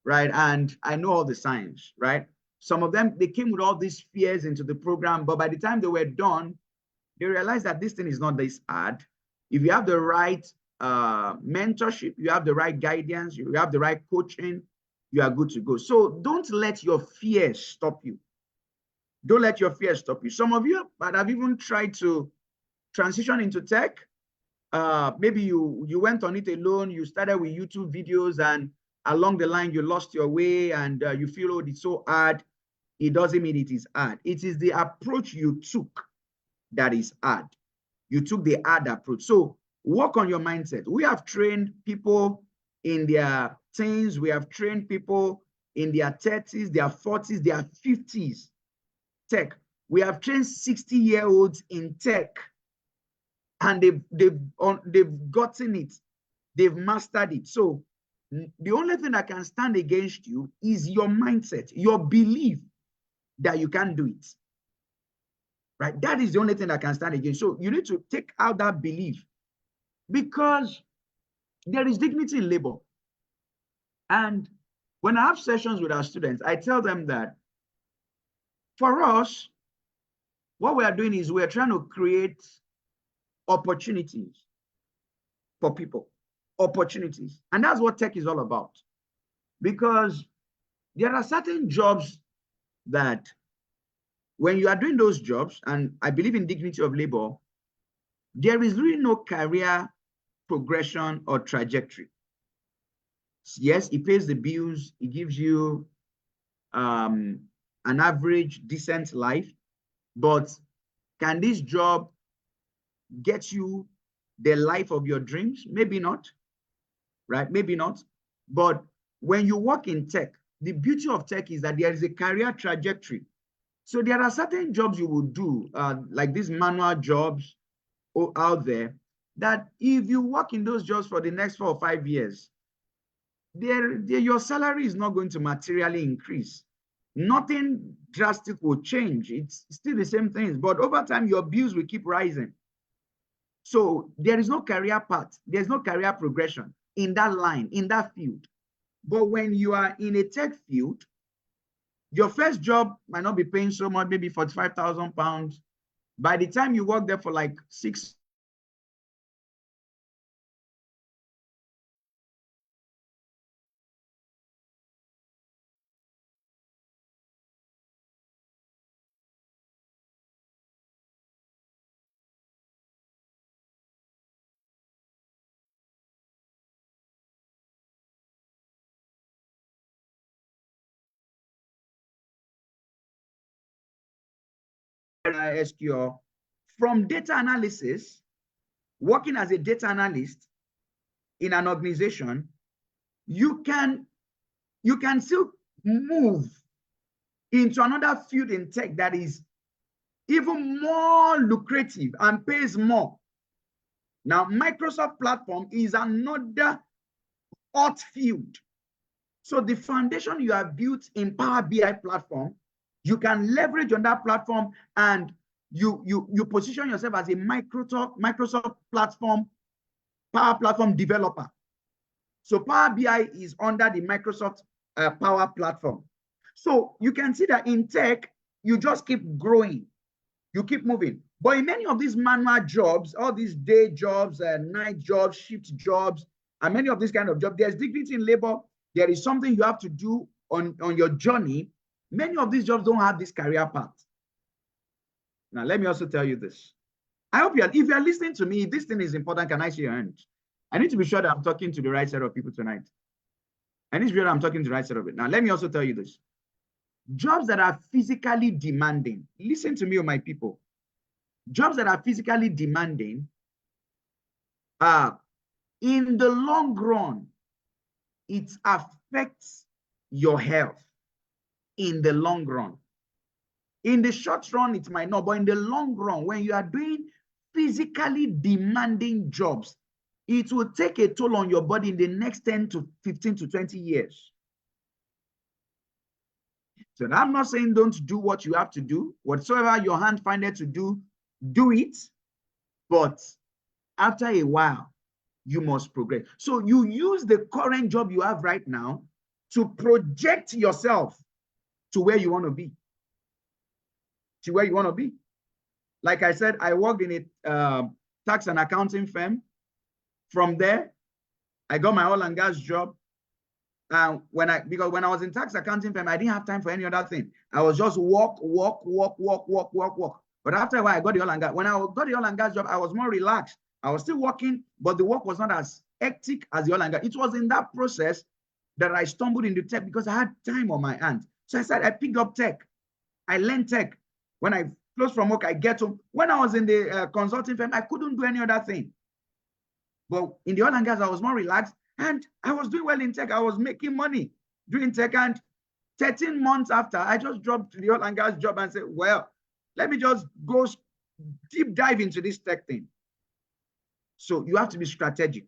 right? And I know all the science, right? Some of them, they came with all these fears into the program, but by the time they were done, they realized that this thing is not this hard. If you have the right mentorship, you have the right guidance, you have the right coaching, you are good to go. So don't let your fear stop you. Don't let your fear stop you. Some of you might have even tried to transition into tech. Maybe you went on it alone, you started with YouTube videos, and along the line you lost your way, and you feel, oh, it's so hard. It doesn't mean it is hard. It is the approach you took that is hard. You took the hard approach. So work on your mindset. We have trained people in their teens. We have trained people in their 30s, their 40s, their 50s tech. We have trained 60-year-olds in tech, and they've gotten it. They've mastered it. So the only thing that can stand against you is your mindset, your belief that you can't do it. Right? That is the only thing that can stand against. So you need to take out that belief, because there is dignity in labor. And when I have sessions with our students, I tell them that for us, what we are doing is we're trying to create opportunities for people, opportunities. And that's what tech is all about. Because there are certain jobs that when you are doing those jobs, and I believe in dignity of labor, there is really no career progression or trajectory. Yes, it pays the bills, it gives you an average, decent life, but can this job get you the life of your dreams? Maybe not, right? Maybe not. But when you work in tech, the beauty of tech is that there is a career trajectory. So there are certain jobs you will do, like these manual jobs out there, that if you work in those jobs for the next 4 or 5 years, your salary is not going to materially increase. Nothing drastic will change. It's still the same things, but over time, your bills will keep rising. So there is no career path. There's no career progression in that line, in that field. But when you are in a tech field, your first job might not be paying so much, maybe 45,000 pounds. By the time you work there for like 6 SQL, from data analysis, working as a data analyst in an organization, you can still move into another field in tech that is even more lucrative and pays more. Now, Microsoft platform is another hot field. So the foundation you have built in Power BI platform, you can leverage on that platform, and you position yourself as a Microsoft platform, Power Platform developer. So Power BI is under the Microsoft Power Platform. So you can see that in tech, you just keep growing, you keep moving. But in many of these manual jobs, all these day jobs, night jobs, shift jobs, and many of these kind of jobs, there's dignity in labor. There is something you have to do on your journey. Many of these jobs don't have this career path. Now, let me also tell you this. I hope if you're listening to me, if this thing is important, can I see your hand? I need to be sure that I'm talking to the right set of people tonight. I need to be sure that I'm talking to the right set of it. Now, let me also tell you this. Jobs that are physically demanding, listen to me, my people. Jobs that are physically demanding, in the long run, it affects your health in the long run. In the short run, it might not, but in the long run, when you are doing physically demanding jobs, it will take a toll on your body in the next 10 to 15 to 20 years. So I'm not saying don't do what you have to do. Whatsoever your hand findeth to do, do it. But after a while, you must progress. So you use the current job you have right now to project yourself to where you want to be. To where you want to be. Like I said, I worked in a tax and accounting firm. From there, I got my oil and gas job. And because when I was in tax accounting firm, I didn't have time for any other thing. I was just walk. But after a while, I got the oil and gas. When I got the oil and gas job, I was more relaxed. I was still working, but the work was not as hectic as the oil and gas. It was in that process that I stumbled into tech because I had time on my hands. So I picked up tech. I learned tech. When I close from work, I get home. When I was in the consulting firm, I couldn't do any other thing. But in the oil and gas, I was more relaxed. And I was doing well in tech. I was making money doing tech. And 13 months after, I just dropped the oil and gas job and said, well, let me just go deep dive into this tech thing. So you have to be strategic.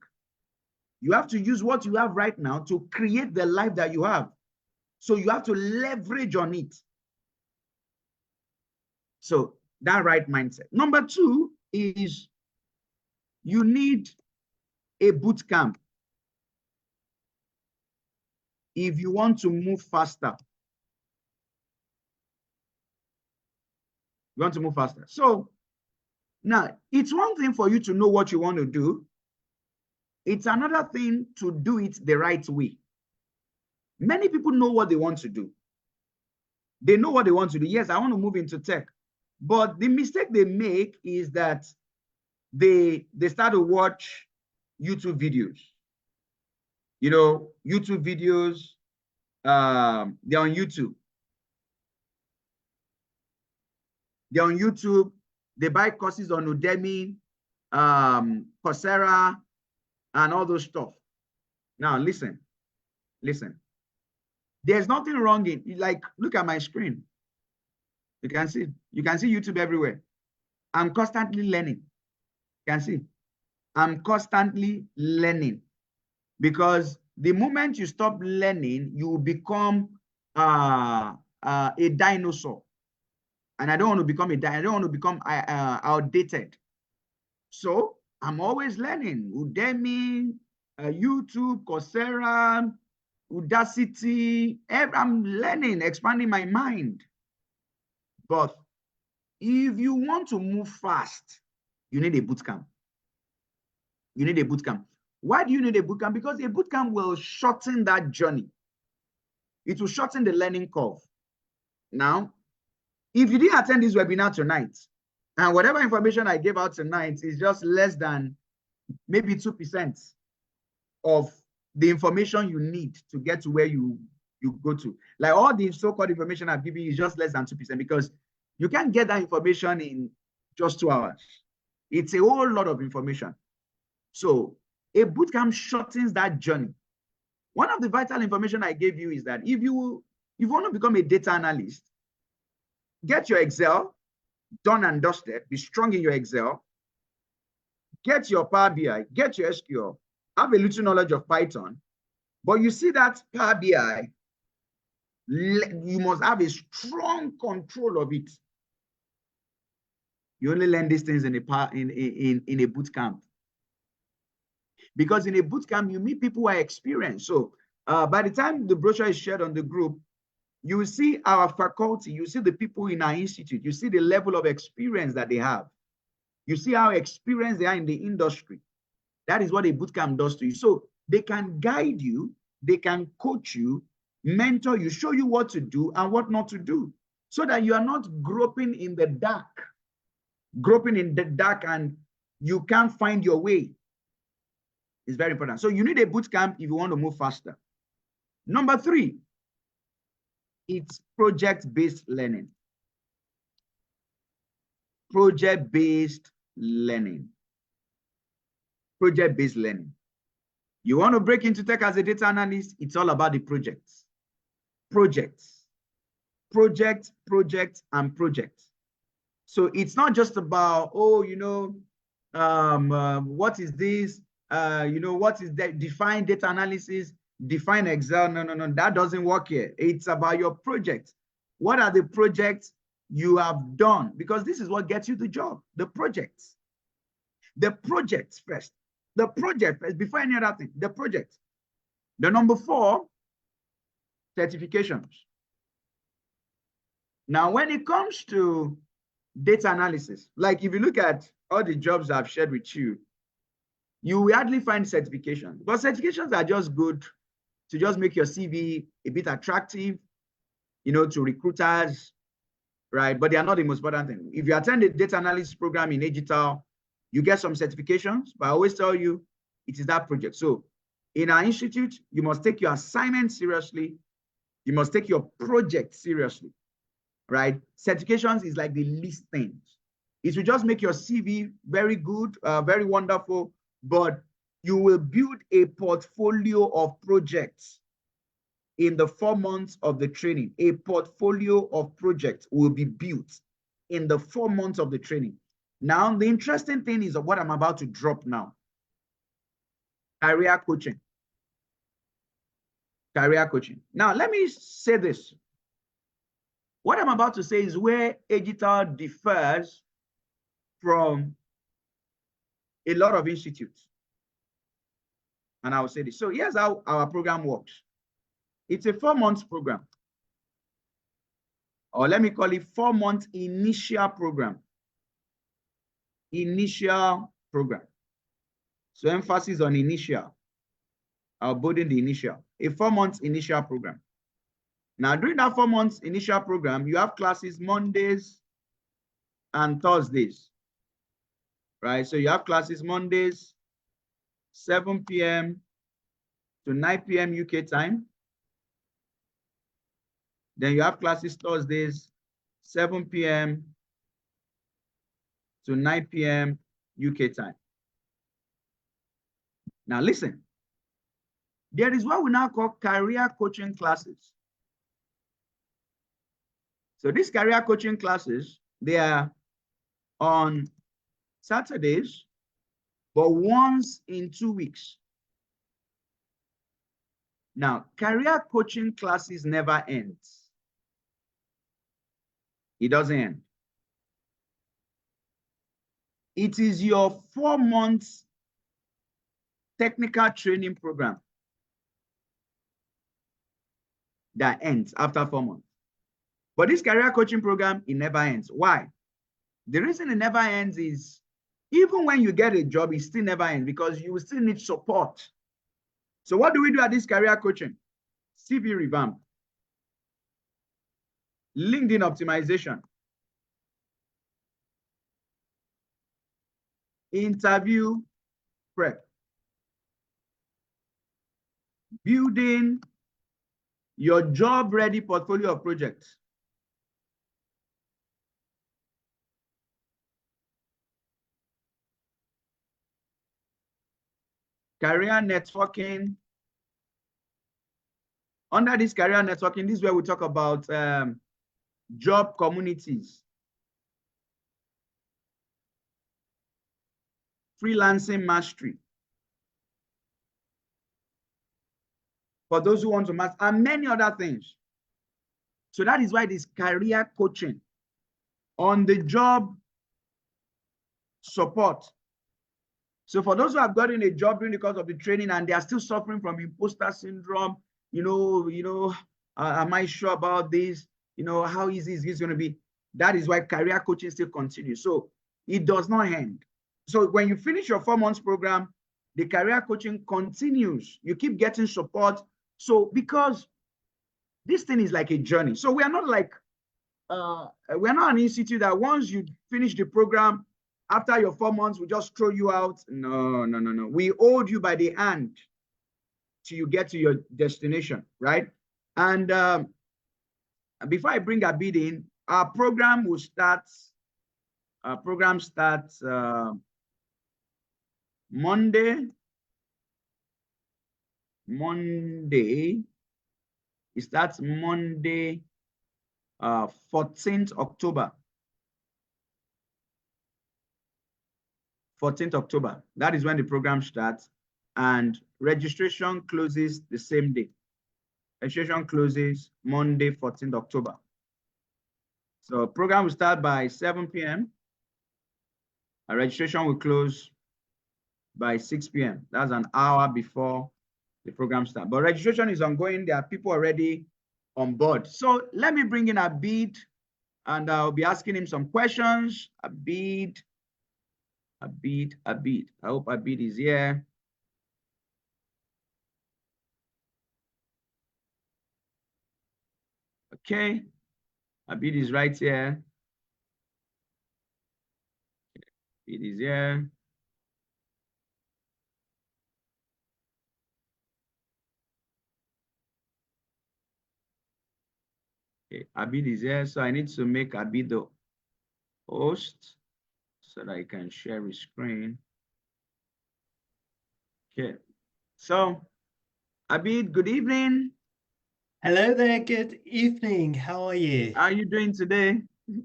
You have to use what you have right now to create the life that you have. So you have to leverage on it. So that right mindset. Number 2 is you need a boot camp if you want to move faster. You want to move faster. So now it's one thing for you to know what you want to do. It's another thing to do it the right way. Many people know what they want to do. They know what they want to do. Yes, I want to move into tech. But the mistake they make is that they start to watch YouTube videos. You know, YouTube videos, they're on YouTube. They're on YouTube. They buy courses on Udemy, Coursera, and all those stuff. Now, listen. There's nothing wrong in, like, look at my screen. You can see YouTube everywhere. I'm constantly learning. You can see. I'm constantly learning. Because the moment you stop learning, you become a dinosaur. And I don't want to become I don't want to become outdated. So I'm always learning. Udemy, YouTube, Coursera, Udacity. I'm learning, expanding my mind. But if you want to move fast, you need a boot camp. You need a boot camp. Why do you need a boot camp? Because a boot camp will shorten that journey. It will shorten the learning curve. Now, if you didn't attend this webinar tonight, and whatever information I gave out tonight is just less than maybe 2% of the information you need to get to where you go to. Like all the so-called information I've given you is just less than 2% because you can't get that information in just 2 hours. It's a whole lot of information. So a bootcamp shortens that journey. One of the vital information I gave you is that if you want to become a data analyst, get your Excel done and dusted, be strong in your Excel, get your Power BI, get your SQL, have a little knowledge of Python, but you see that Power BI, you must have a strong control of it. You only learn these things in a boot camp. Because in a boot camp, you meet people who are experienced. So by the time the brochure is shared on the group, you will see our faculty, you see the people in our institute, you see the level of experience that they have. You see how experienced they are in the industry. That is what a boot camp does to you. So they can guide you, they can coach you, mentor you, show you what to do and what not to do, so that you are not groping in the dark. Groping in the dark and you can't find your way. It's very important. So you need a boot camp if you want to move faster. Number 3, it's project-based learning. Project-based learning. Project-based learning. You want to break into tech as a data analyst, it's all about the projects. Projects. Project, and project. So it's not just about, oh, what is this? What is that? Define data analysis, define Excel. No, that doesn't work here. It's about your project. What are the projects you have done? Because this is what gets you the job, the projects. The projects first. The project first, before any other thing, the project. The number 4, certifications. Now, when it comes to data analysis, like if you look at all the jobs I've shared with you, You will hardly find certifications, but certifications are just good to just make your CV a bit attractive, to recruiters, right? But they are not the most important thing. If you attend a data analyst program in digital, you get some certifications, but I always tell you, it is that project. So in our institute, you must take your assignment seriously. You must take your project seriously, right? Certifications is like the least things. It will just make your CV very good, very wonderful, but you will build a portfolio of projects in the 4 months of the training. A portfolio of projects will be built in the 4 months of the training. Now, the interesting thing is what I'm about to drop now. Career coaching. Career coaching. Now, let me say this. What I'm about to say is where digital differs from a lot of institutes. And I will say this. So here's how our program works. It's a 4 months program. Or let me call it 4 month initial program. Initial program. So emphasis on initial. I'll put in the initial. A 4 months initial program. Now, during that 4 months initial program, you have classes Mondays and Thursdays. Right? So you have classes Mondays, 7 p.m. to 9 p.m. UK time. Then you have classes Thursdays, 7 p.m. to 9 p.m. UK time. Now listen, there is what we now call career coaching classes. So these career coaching classes, they are on Saturdays, but once in 2 weeks. Now, career coaching classes never end. It doesn't end. It is your 4 months technical training program that ends after 4 months. But this career coaching program, it never ends. Why? The reason it never ends is even when you get a job, it still never ends because you will still need support. So what do we do at this career coaching? CV revamp, LinkedIn optimization, interview prep, building your job-ready portfolio of projects. Career networking. Under this career networking, this is where we talk about job communities, freelancing mastery. For those who want to master, and many other things. So that is why this career coaching, on the job support. So for those who have gotten a job during the course of the training and they are still suffering from imposter syndrome, am I sure about this? How easy is this going to be? That is why career coaching still continues. So it does not end. So when you finish your 4 months program, the career coaching continues. You keep getting support. So because this thing is like a journey. So we are not like, we're not an institute that once you finish the program, after your 4 months, we just throw you out. No. We hold you by the hand till you get to your destination, right? And before I bring Abid in, our program will start. Our program starts Monday. It starts Monday, 14th October. 14th October. That is when the program starts, and registration closes the same day. Registration closes Monday, 14th October. So program will start by 7 p.m. Registration will close by 6 p.m. That's an hour before the program starts. But registration is ongoing. There are people already on board. So let me bring in Abid, and I'll be asking him some questions. Abid. Abid. I hope Abid is here. Okay, Abid is right here. Abid is here. Okay, Abid is here, so I need to make Abid the host so that I can share his screen. Okay, so Abid, good evening. Hello there, good evening. How are you? How are you doing today?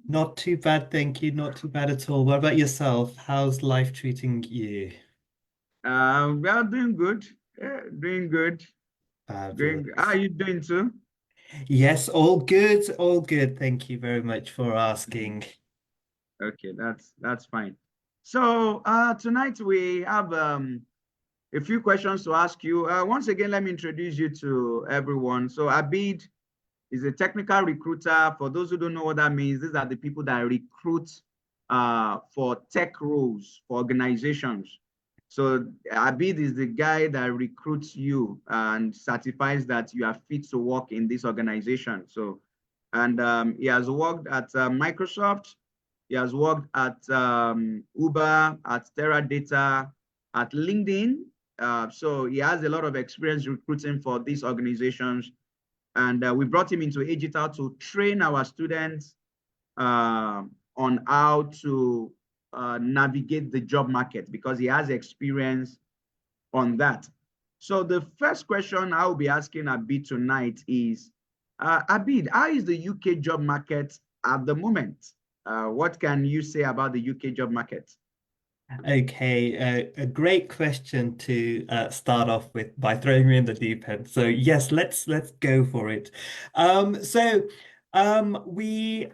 Not too bad, thank you. Not too bad at all. What about yourself? How's life treating you? Well, doing good. Yeah, doing good. How are Fabulous. you doing too? Yes, all good, all good. Thank you very much for Mhm. asking. Okay, that's fine. So tonight we have a few questions to ask you. Once again, let me introduce you to everyone. So Abid is a technical recruiter. For those who don't know what that means, these are the people that recruit for tech roles for organizations. So Abid is the guy that recruits you and certifies that you are fit to work in this organization. So, and he has worked at Microsoft. He has worked at Uber, at Teradata, at LinkedIn. So he has a lot of experience recruiting for these organizations, and we brought him into Agital to train our students on how to navigate the job market because he has experience on that. So the first question I will be asking Abid tonight is, Abid, how is the UK job market at the moment? What can you say about the UK job market? Okay, a great question to start off with by throwing me in the deep end. So yes, let's go for it. We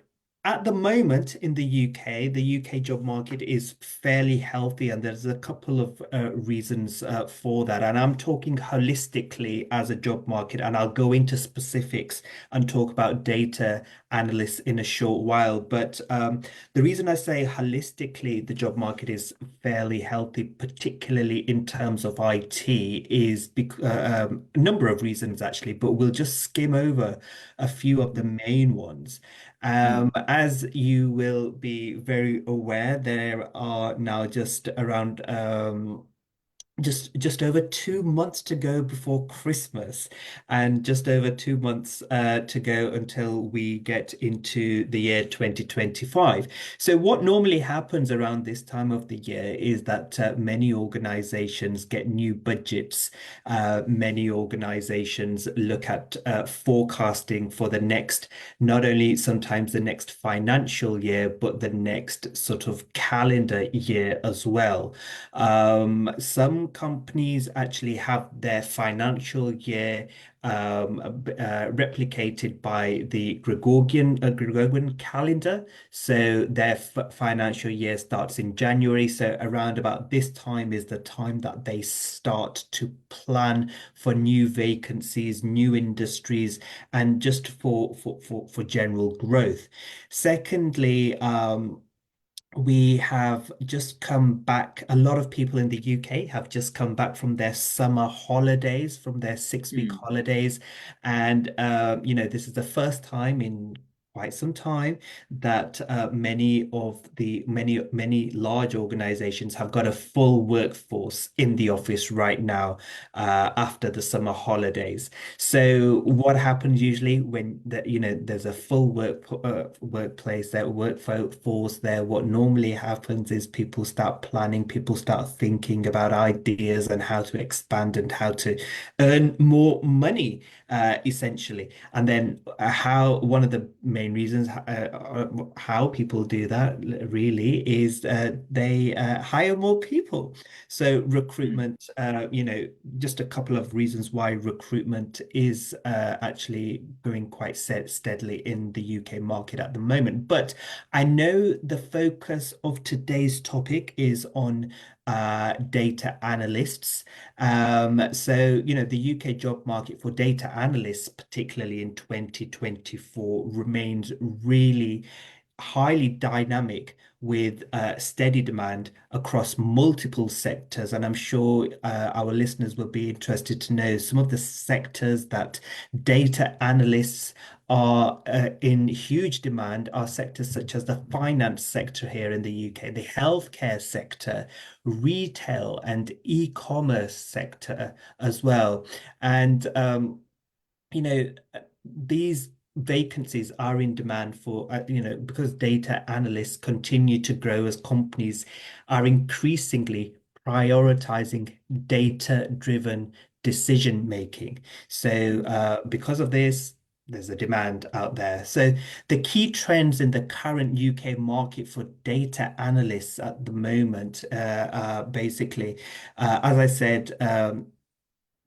at the moment in the UK, the UK job market is fairly healthy, and there's a couple of reasons for that. And I'm talking holistically as a job market, and I'll go into specifics and talk about data analysts in a short while. But the reason I say holistically the job market is fairly healthy, particularly in terms of IT, is a number of reasons actually, but we'll just skim over a few of the Mm, main ones. mm, As you will be very aware, there are now just over 2 months to go before Christmas, and just over 2 months to go until we get into the year 2025. So, what normally happens around this time of the year is that many organizations get new budgets. Many organizations look at forecasting for the next, not only sometimes the next financial year, but the next sort of calendar year as well. Some companies actually have their financial year replicated by the Gregorian calendar. So their f financial year starts in January. So around about this time is the time that they start to plan for new vacancies, new industries, and just for general growth. Secondly, we have just come back. A lot of people in the UK have just come back from their summer holidays, from their 6 week mm, holidays. And, this is the first time in quite some time that many large organizations have got a full workforce in the office right now after the summer holidays. So what happens usually when there's a full workplace there, workforce there, what normally happens is people start planning, people start thinking about ideas and how to expand and how to earn more money, essentially. And then how one of the main reasons how people do that really is they hire more people. So mm, recruitment, just a couple of reasons why recruitment is actually going quite steadily in the UK market at the moment. But I know the focus of today's topic is on data analysts. The UK job market for data analysts, particularly in 2024, remains really highly dynamic with steady demand across multiple sectors. And I'm sure our listeners will be interested to know some of the sectors that data analysts are in huge demand are sectors such as the finance sector here in the UK, the healthcare sector, retail and e-commerce sector as well. And these vacancies are in demand for, because data analysts continue to grow as companies are increasingly prioritizing data-driven decision making. So, mm, because of this, there's a demand out there. So, the key trends in the current UK market for data analysts at the moment, basically, as I said,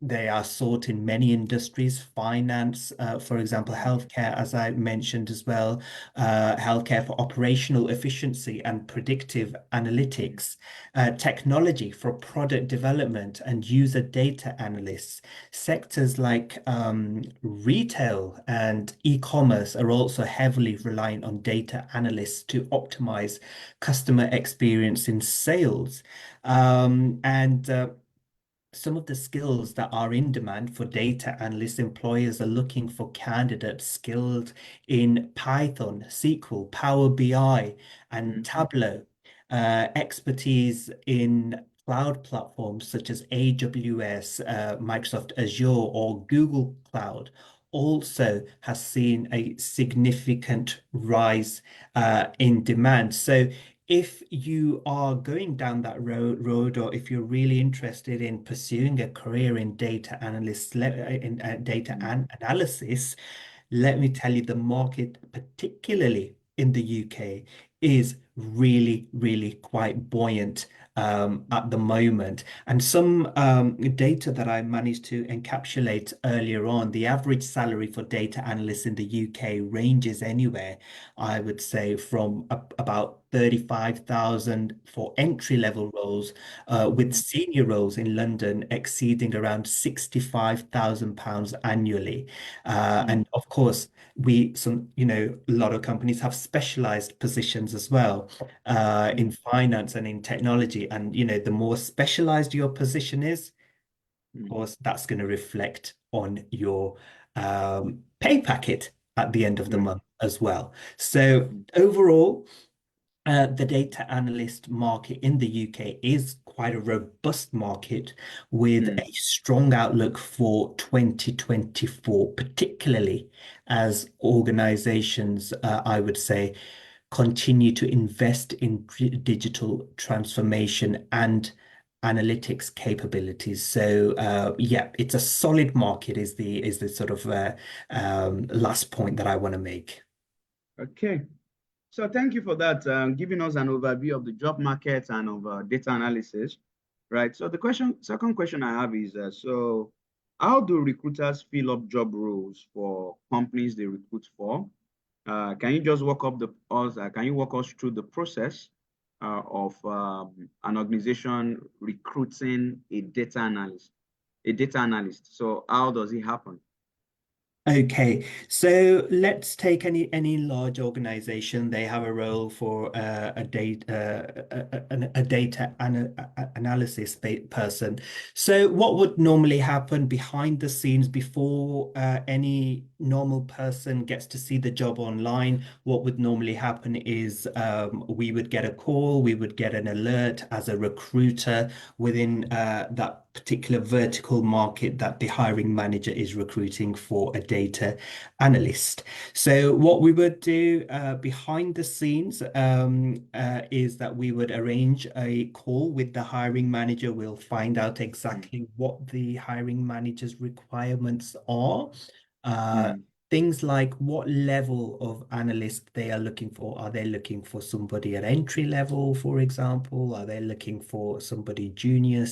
they are sought in many industries, finance, for example, mm, healthcare, as I mentioned as well, healthcare for operational efficiency and predictive mm, analytics, technology for product development and user data analysts. Sectors like retail and e-commerce are also heavily reliant on data analysts to optimize customer experience in sales. And some of the skills that are in demand for data analyst employers are looking for candidates skilled in Python, SQL, Power BI, and mhm, Tableau, expertise in cloud platforms such as AWS, Microsoft Azure, or Google Cloud. Also has seen a significant rise in demand. So if you are going down that road, or if you're really interested in pursuing a career in data analyst, in data mm, and analysis, let me tell you, the market, particularly in the UK, is really, really quite buoyant at the moment. And some data that I managed to encapsulate earlier on, the average salary for data analysts in the UK ranges anywhere, I would say, from about 35,000 for entry level roles, with mm, senior roles in London exceeding around £65,000 annually. mm, And of course, a lot of companies have specialized positions as well, in mm, finance and in technology. And, the more specialized your position is, of mm. course, that's going to reflect on your pay packet at the end of the Right. month as well. So Mm, overall, the data analyst market in the UK is quite a robust market with mm, a strong outlook for 2024, particularly as organizations, I would say, continue to invest in digital transformation and analytics capabilities. So, yeah, it's a solid market is the sort of last point that I want to make. okay. So thank you for that, giving us an overview of the job market and of data analysis, right? So the second question I have is, so how do recruiters fill up job roles for companies they recruit for? Can you just can you walk us through the process of an organization recruiting a data analyst? So how does it happen? Okay, so let's take any large organization. They have a role for a data a data analysis person. So what would normally happen behind the scenes before any normal person gets to see the job online? What would normally happen is we would get a call, we would get an alert as a recruiter within that particular vertical market that the hiring manager is recruiting for a data analyst. So what we would do behind the scenes is that we would arrange a call with the hiring manager. We'll find out Mm, exactly what the hiring manager's requirements are. Uh, mm, Things like what level of analyst they are looking for. Are they looking for somebody at entry level, for example? Are they looking for somebody junior,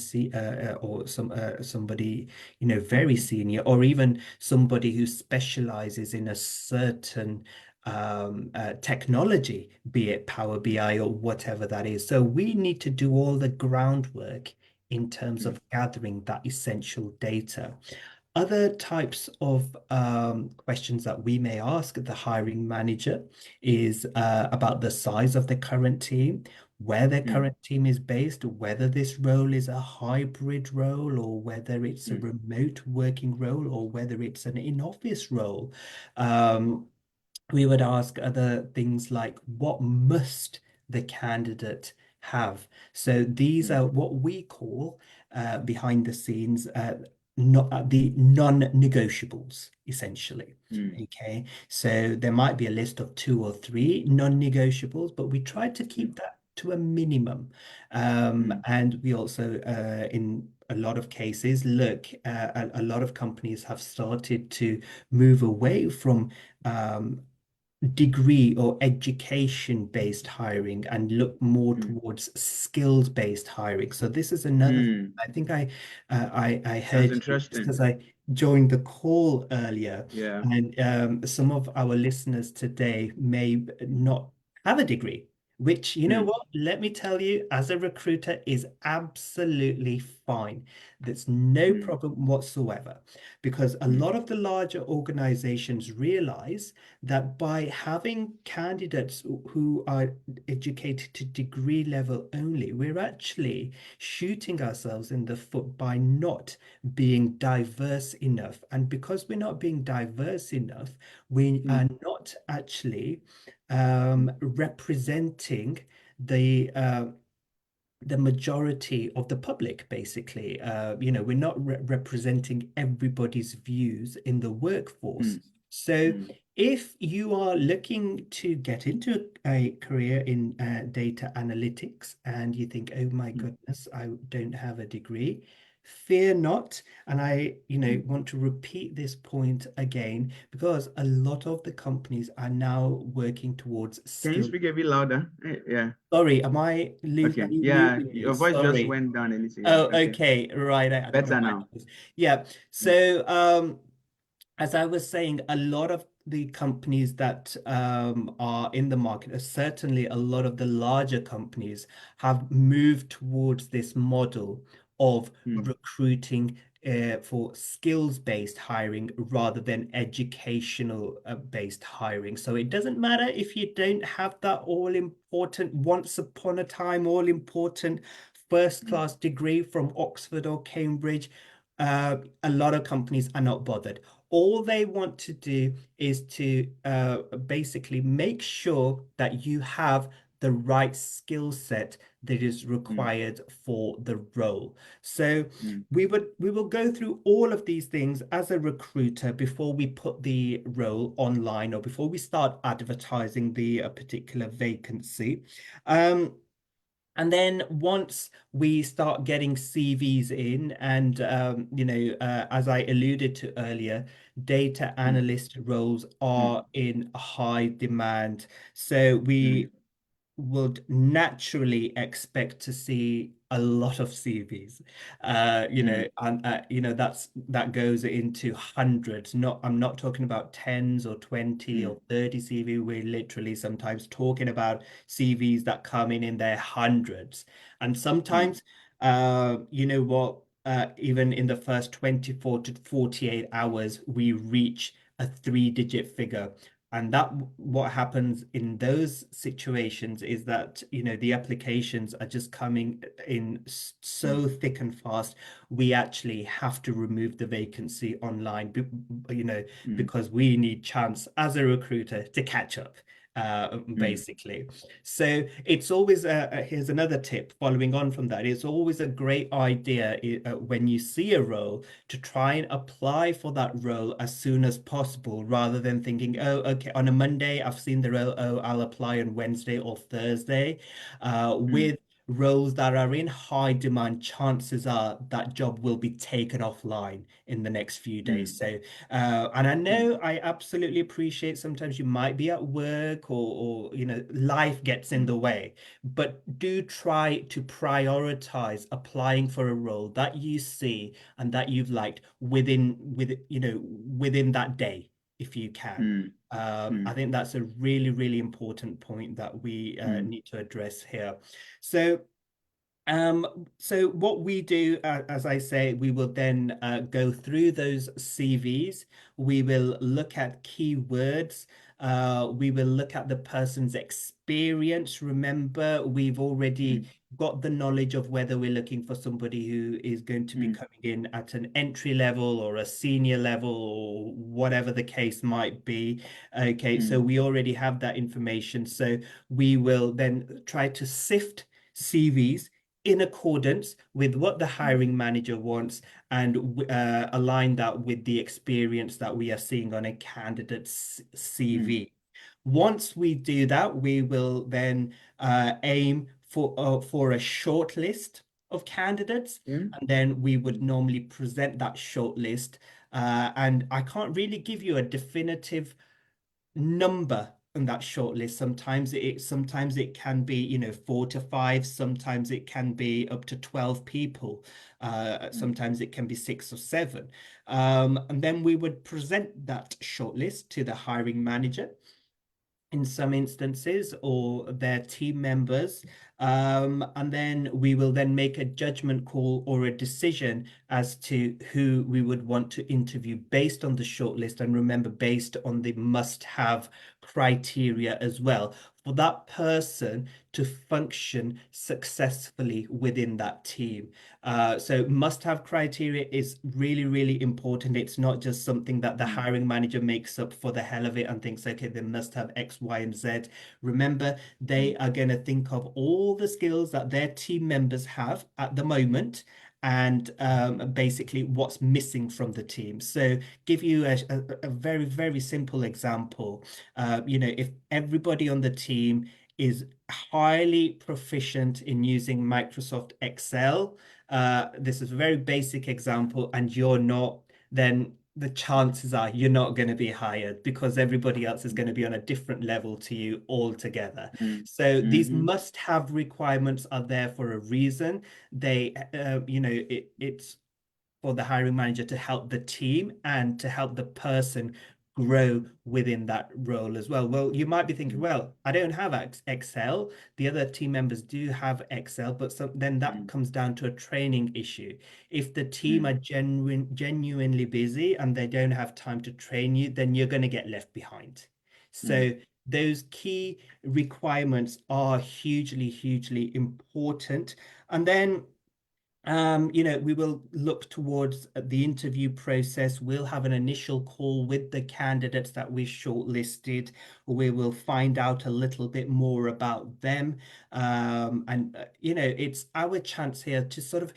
or somebody, very senior, or even somebody who specializes in a certain technology, be it Power BI or whatever that is. So we need to do all the groundwork in terms mm, of gathering that essential data. Other types of questions that we may ask the hiring manager is about the size of the current team, where their Mm, current team is based, whether this role is a hybrid role or whether it's a mm, remote working role or whether it's an in-office role. Um, we would ask other things like what must the candidate have? So these mm, are what we call behind the scenes not the non-negotiables, essentially. mm, Okay, so there might be a list of two or three non-negotiables, but we try to mm, keep that to a minimum. mm, And we also, in a lot of cases, look, a lot of companies have started to move away from um, degree or education based hiring and look more mm, towards skills based hiring. So this is another thing. mm. I think I That's heard you just interesting. as I joined the call earlier, Yeah. and some of our listeners today may not have a degree, which, you know Mm, what, let me tell you, as a recruiter is absolutely fine. There's no mm, problem whatsoever because a mm, lot of the larger organizations realize that by having candidates who are educated to degree level only, we're actually shooting ourselves in the foot by not being diverse enough. And because we're not being diverse enough, we mm, are not actually mm, representing the majority of the public, basically. We're not representing everybody's views in the workforce. mm, So mm, if you are looking to get into a career in data analytics and you think, oh my mm, goodness, I don't have a degree, fear not. And I, mm. want to repeat this point again because a lot of the companies are now working towards Can you skill. speak a bit louder? Yeah. Sorry, am I losing? Are Okay. you Yeah. losing me? Your voice just Sorry. went down a little. Yeah. Oh, Okay. okay. Right. I got my Better mic now. closed. Yeah. Mm, So, as I was saying, a lot of the companies that are in the market, certainly a lot of the larger companies, have moved towards this model of mm, recruiting for skills-based hiring rather than educational based hiring. So it doesn't matter if you don't have that all important, once upon a time, all important first mm, class degree from Oxford or Cambridge. A lot of companies are not bothered. All they want to do is to basically make sure that you have the right skill set that is mm, required for the role. So mm, we will go through all of these things as a recruiter before we put the role online or before we start advertising the particular vacancy. Um, and then once we start getting CVs in, and as I alluded to earlier, data mm, analyst roles mm, are in high demand. So mm, we would naturally expect to see a lot of CVs. mm, And that goes into hundreds. Not I'm not talking about tens or 20 mm, or 30 CV. We're literally sometimes talking about CVs that come in their hundreds. And mm, sometimes, you know what, even in the first 24 to 48 hours, we reach a three-digit figure. And that what happens in those situations is that, the applications are just coming in mm, so thick and fast. We actually have to remove the vacancy online, mm, because we need chance as a recruiter to catch up. mm, Basically. So it's always here's another tip following on from that. It's always a great idea when you see a role to try and apply for that role as soon as possible rather than thinking, oh, okay, on a Monday, I've seen the role, oh, I'll apply on Wednesday or Thursday. mm, With roles that are in high demand, chances are that job will be taken offline in the next few mm, days. So, and I mm, know I absolutely appreciate sometimes you might be at work or life gets in mm, the way, but do try to prioritize applying for a role that you see and that you've liked within that day if you can. mm, I mm, think that's a really, really important point that we mm, need to address here. So So what we do, as I say, we will then go through those CVs. We will look at keywords. We will look at the person's experience. Remember, we've already Mm, got the knowledge of whether we're looking for somebody who is going to be mm, coming in at an entry level or a senior level or whatever the case might be. Okay, so mm, we already have that information. So we will then try to sift CVs in accordance with what the mm, hiring manager wants and align that with the experience that we are seeing on a candidate's mm, CV. Once we do that, we will then aim for a short list of candidates, mm, and then we would mm, normally present that short list. And I can't really give you a definitive number on that short list. Sometimes it can be, 4 to 5, sometimes it can be up to 12 people, mm, sometimes it can be 6 or 7. And then we would present that short list to the hiring manager in some instances or their team members. And then we will then make a judgment call or a decision as to who we would want to interview based on the shortlist. And remember, based on the must-have criteria as well for that person to function successfully within that team. So must-have criteria is really, really important. It's not just something that the mm, hiring manager makes up for the hell of it and thinks, okay, they must have X, Y, and Z. Remember, mm, they are going to think of all the skills that their team members have at the moment and basically what's missing from the team. So give you a very, very simple example. If everybody on the team is highly proficient in using Microsoft Excel, this is a very basic example, and you're not, then the chances are you're not going to be hired because everybody else is mm, going to be on a different level to you altogether. mm, So these mhm, must-have requirements are there for a reason. It's for the hiring manager to help the team and to help the person grow within that role as well. Well, you might be thinking, mm, well, I don't have Excel. The other team members do have Excel, but then that mm, comes down to a training issue. If the team mm, are genuinely busy and they don't have time to train you, then you're going to get left behind. mm, So those key requirements are hugely, hugely important. And then we will look towards the interview process. We'll have an initial call with the candidates that we shortlisted. We will find out a little bit more about them. It's our chance here to sort of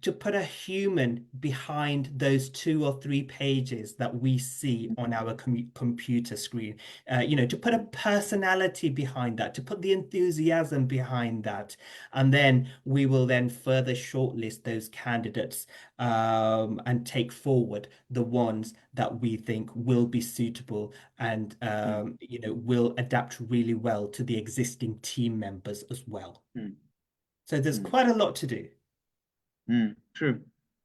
to put a human behind those 2 or 3 pages that we see on our computer screen, to put a mm, personality behind that, to put the enthusiasm behind that. And then we will then further shortlist those candidates and take forward the ones that we think will be suitable and, mm, will adapt really well to the existing team members as well. mm, So there's mm, quite a lot to do. mm. True,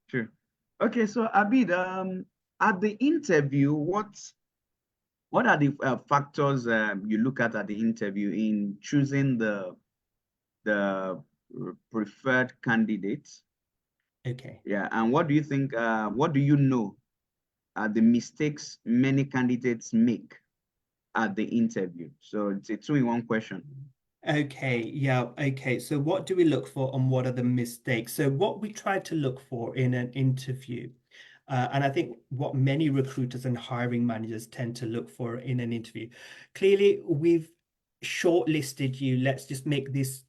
true. Okay, so Abid, at the interview, what are the factors you look at the interview in choosing the preferred candidates? Okay. Yeah, and what do you think? What do you know are the mistakes many candidates make at the interview? So it's a two-in-one question. Okay, yeah, okay. So what do we look for and what are the mistakes? So what we try to look for in an interview, and I think what many recruiters and hiring managers tend to look for in an interview. Clearly, we've shortlisted you. Let's just make this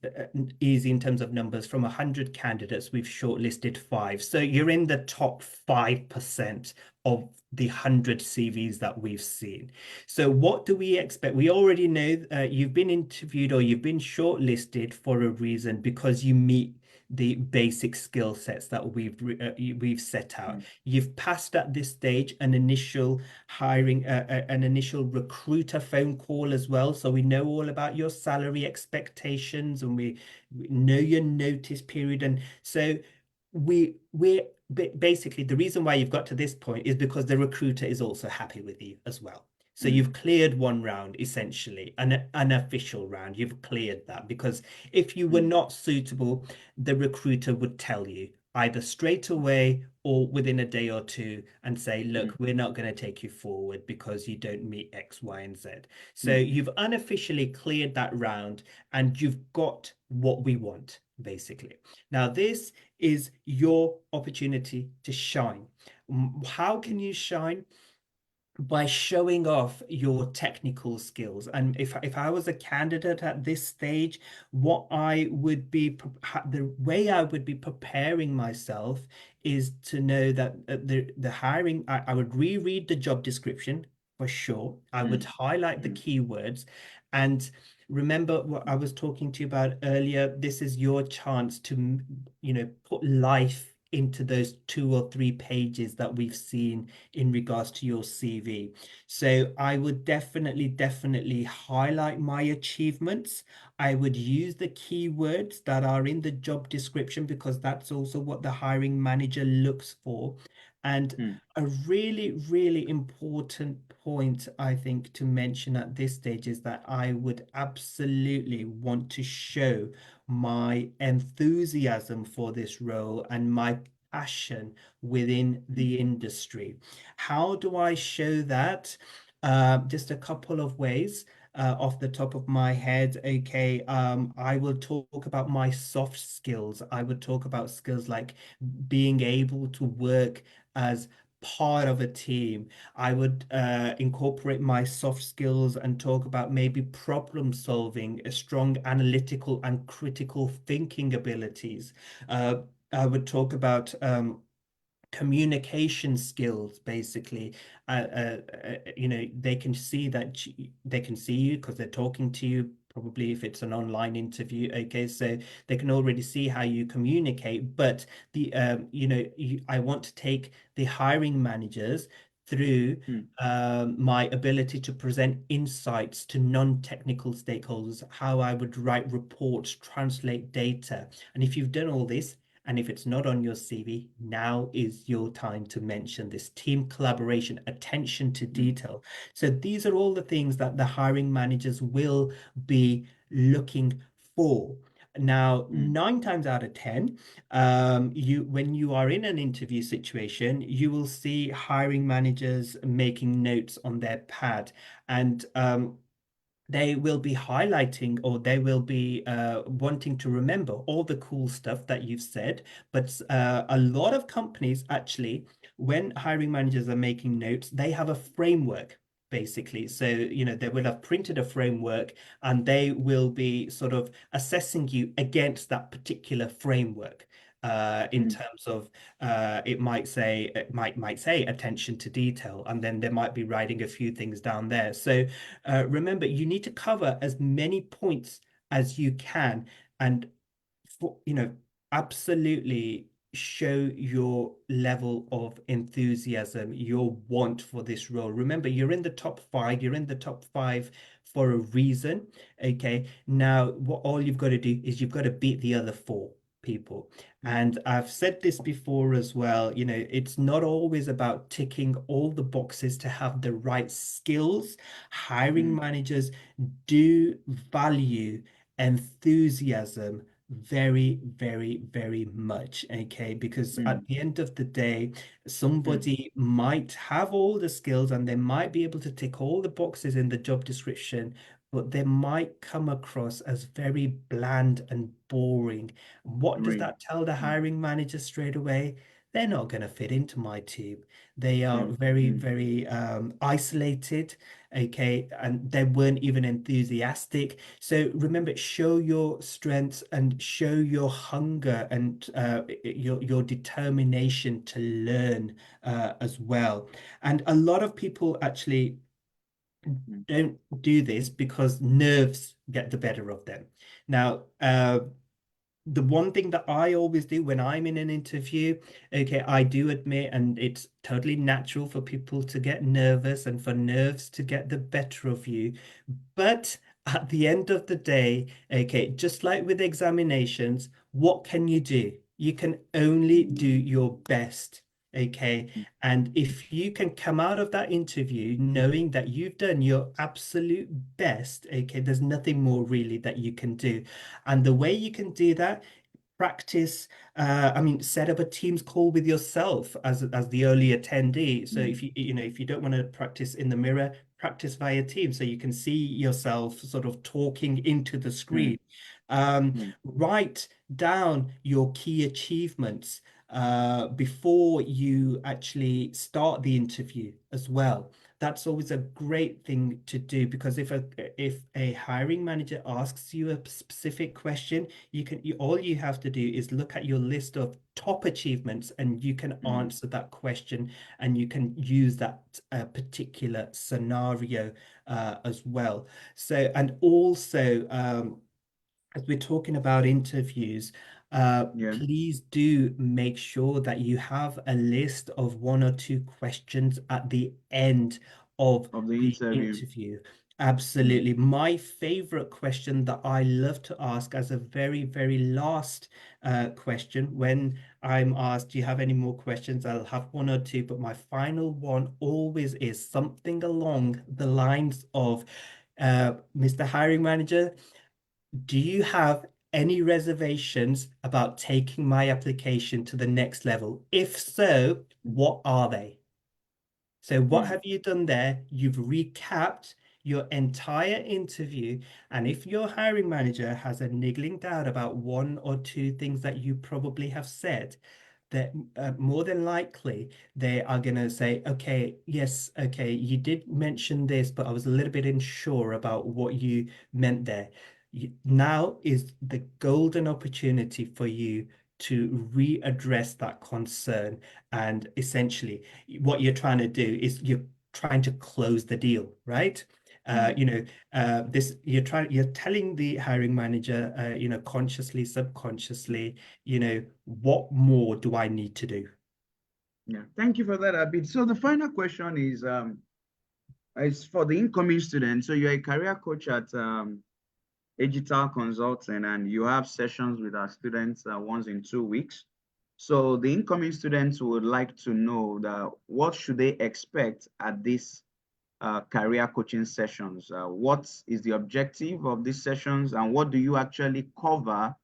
easy in terms of numbers. From 100 candidates, we've shortlisted 5. So you're in the top 5% of the 100 CVs that we've seen. So what do we expect? We already know you've been interviewed or you've been shortlisted for a reason because you meet the basic skill sets that we've set out. Mm, You've passed at this stage an initial hiring, an initial recruiter phone call as well. So we know all about your salary expectations and we know your notice period. And so basically the reason why you've got to this point is because the recruiter is also happy with you as well. So mm, you've cleared one round, essentially, an official round. You've cleared that because if you were mm, not suitable, the recruiter would tell you either straight away or within a day or two and say, look, mm, we're not going to take you forward because you don't meet X, Y, and Z. So mm, you've unofficially cleared that round and you've got what we want, basically. Now, this is your opportunity to shine. How can you shine? By showing off your technical skills. And if I was a candidate at this stage, what I would be the way I would be preparing myself is to know that the hiring I would reread the job description for sure. I would mm, highlight the mm, keywords and remember what I was talking to you about earlier. This is your chance to, put life into those 2 or 3 pages that we've seen in regards to your CV. So I would definitely highlight my achievements. I would use the keywords that are in the job description because that's also what the hiring manager looks for. And mm, a really important point I think to mention at this stage is that I would absolutely want to show my enthusiasm for this role and my passion within mm, the industry. How do I show that? Just a couple of ways. Off the top of my head, okay, I will talk about my soft skills. I would talk about skills like being able to work as part of a team. I would incorporate my soft skills and talk about maybe problem solving, a strong analytical and critical thinking abilities. Uh, I would talk about communication skills basically. They can see that they can see you because they're talking to you, probably if it's an online interview. Okay, so they can already see how you communicate, but I want to take the hiring managers through mm, my ability to present insights to non-technical stakeholders, how I would write reports, translate data. And if you've done all this, and if it's not on your CV, now is your time to mention this team collaboration, attention to mm, detail. So these are all the things that the hiring managers will be looking for. Now, mm, 9 times out of 10, when you are in an interview situation, you will see hiring managers making notes on their pad, and they will be highlighting or they will be wanting to remember all the cool stuff that you've said. But a lot of companies actually, when hiring managers are making notes, they have a framework basically. So, they will have printed a framework and they will be sort of assessing you against that particular framework. In mm, terms of it might say attention to detail, and then they might be writing a few things down there. So remember, you need to cover as many points as you can and for, absolutely show your level of enthusiasm, your want for this role. Remember, you're in the top five, you're in the top five for a reason. Okay. Now, what all you've got to do is you've got to beat the other four people. mm, And I've said this before as well, it's not always about ticking all the boxes to have the right skills. Hiring mm, managers do value enthusiasm very much. Okay, because at mm, the end of the day, mm, somebody might have all the skills and they might be able to tick all the boxes in the job description, but they might come across as very bland and boring. What does right. that tell the Mm, hiring manager straight away? They're not going to fit into my team. They are mm, mm, very isolated, okay, and they weren't even enthusiastic. So remember, show your strengths and show your hunger and your determination to learn as well. And a lot of people actually mm, don't do this because nerves get the better of them. Now, the one thing that I always do when I'm in an interview, okay, I do admit, and it's totally natural for people to get nervous and for nerves to get the better of you. But at the end of the day, okay, just like with examinations, what can you do? You can only do your best. Okay. And if you can come out of that interview knowing that you've done your absolute best, okay, there's nothing more really that you can do. And the way you can do that, practice, I mean, set up a Teams call with yourself as the early attendee. So if Mm, if you don't want to practice in the mirror, practice via Teams so you can see yourself sort of talking into the mm, screen. mm, Write down your key achievements before you actually start the interview as well. That's always a great thing to do because if a hiring manager asks you a specific question, all you have to do is look at your list of top achievements and you can mm, answer that question and you can use that particular scenario as well. So and also as we're talking about interviews, yeah, please do make sure that you have a list of one or two questions at the end of of the the interview. interview. Mm, Absolutely. My favorite question that I love to ask as a very, very last question when I'm asked, do you have any more questions? I'll have one or two, but my final one always is something along the lines of, Mr. Hiring Manager, do you have any reservations about taking my application to the next level? If so, what are they? So, what mm, have you done there? You've recapped your entire interview. And if your hiring manager has a niggling doubt about one or two things that you probably have said, that more than likely they are going to say, okay, yes, okay, you did mention this, but I was a little bit unsure about what you meant there. Now is the golden opportunity for you to readdress that concern. And essentially, what you're trying to do is you're trying to close the deal, right? Uh, mm. you know, you're telling the hiring manager, consciously, subconsciously, what more do I need to do? Yeah, thank you for that, Abid. So the final question is for the incoming student. So you're a career coach at digital consulting, and you have sessions with our students once in 2 weeks. So the incoming students would like to know that what should they expect at this career coaching sessions? What is the objective of these sessions, and what do you actually cover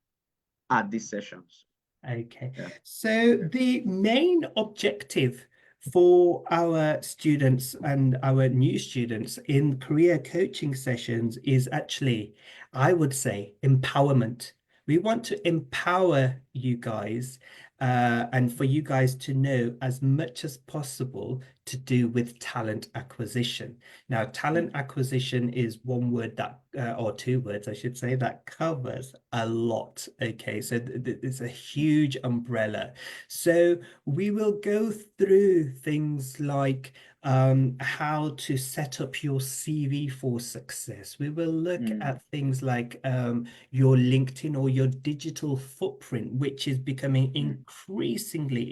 at these sessions? Okay, Yeah. so the main objective for our students and our new students in career coaching sessions is actually, I would say, empowerment. We want to empower you guys and for you guys to know as much as possible to do with talent acquisition. Now, talent Mm, acquisition is one word that, or two words, I should say, that covers a lot. Okay, so it's a mm, huge umbrella. So we will go through things like how to set up your CV for success. We will look mm, at things like your LinkedIn or your digital footprint, which is becoming mm, increasingly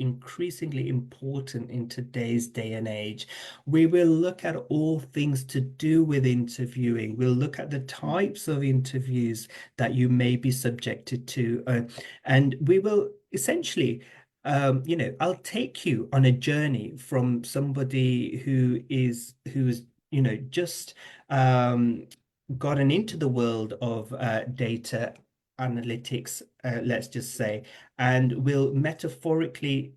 important in today's day and age. We will look at all things to do with interviewing. We'll look at the mm, types of interviews that you may be subjected to. And we will essentially, I'll take you on a journey from somebody who's, just um, gotten into the world of data analytics, let's just say, and will metaphorically,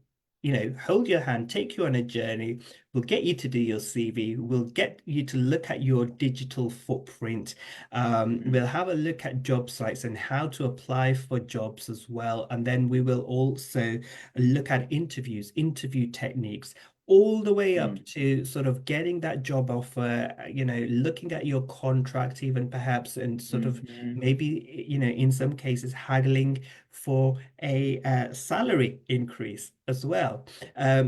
hold your hand, take you on a journey. We'll get you to do your CV. We'll get you to look at your digital footprint. mm, We'll have a look at job sites and how to apply for jobs as well. And then we will also look at interviews, interview techniques, all the way up mm, to sort of getting that job offer, looking at your contract, even perhaps, and sort of mhm, maybe, in some cases, haggling for a salary increase as well.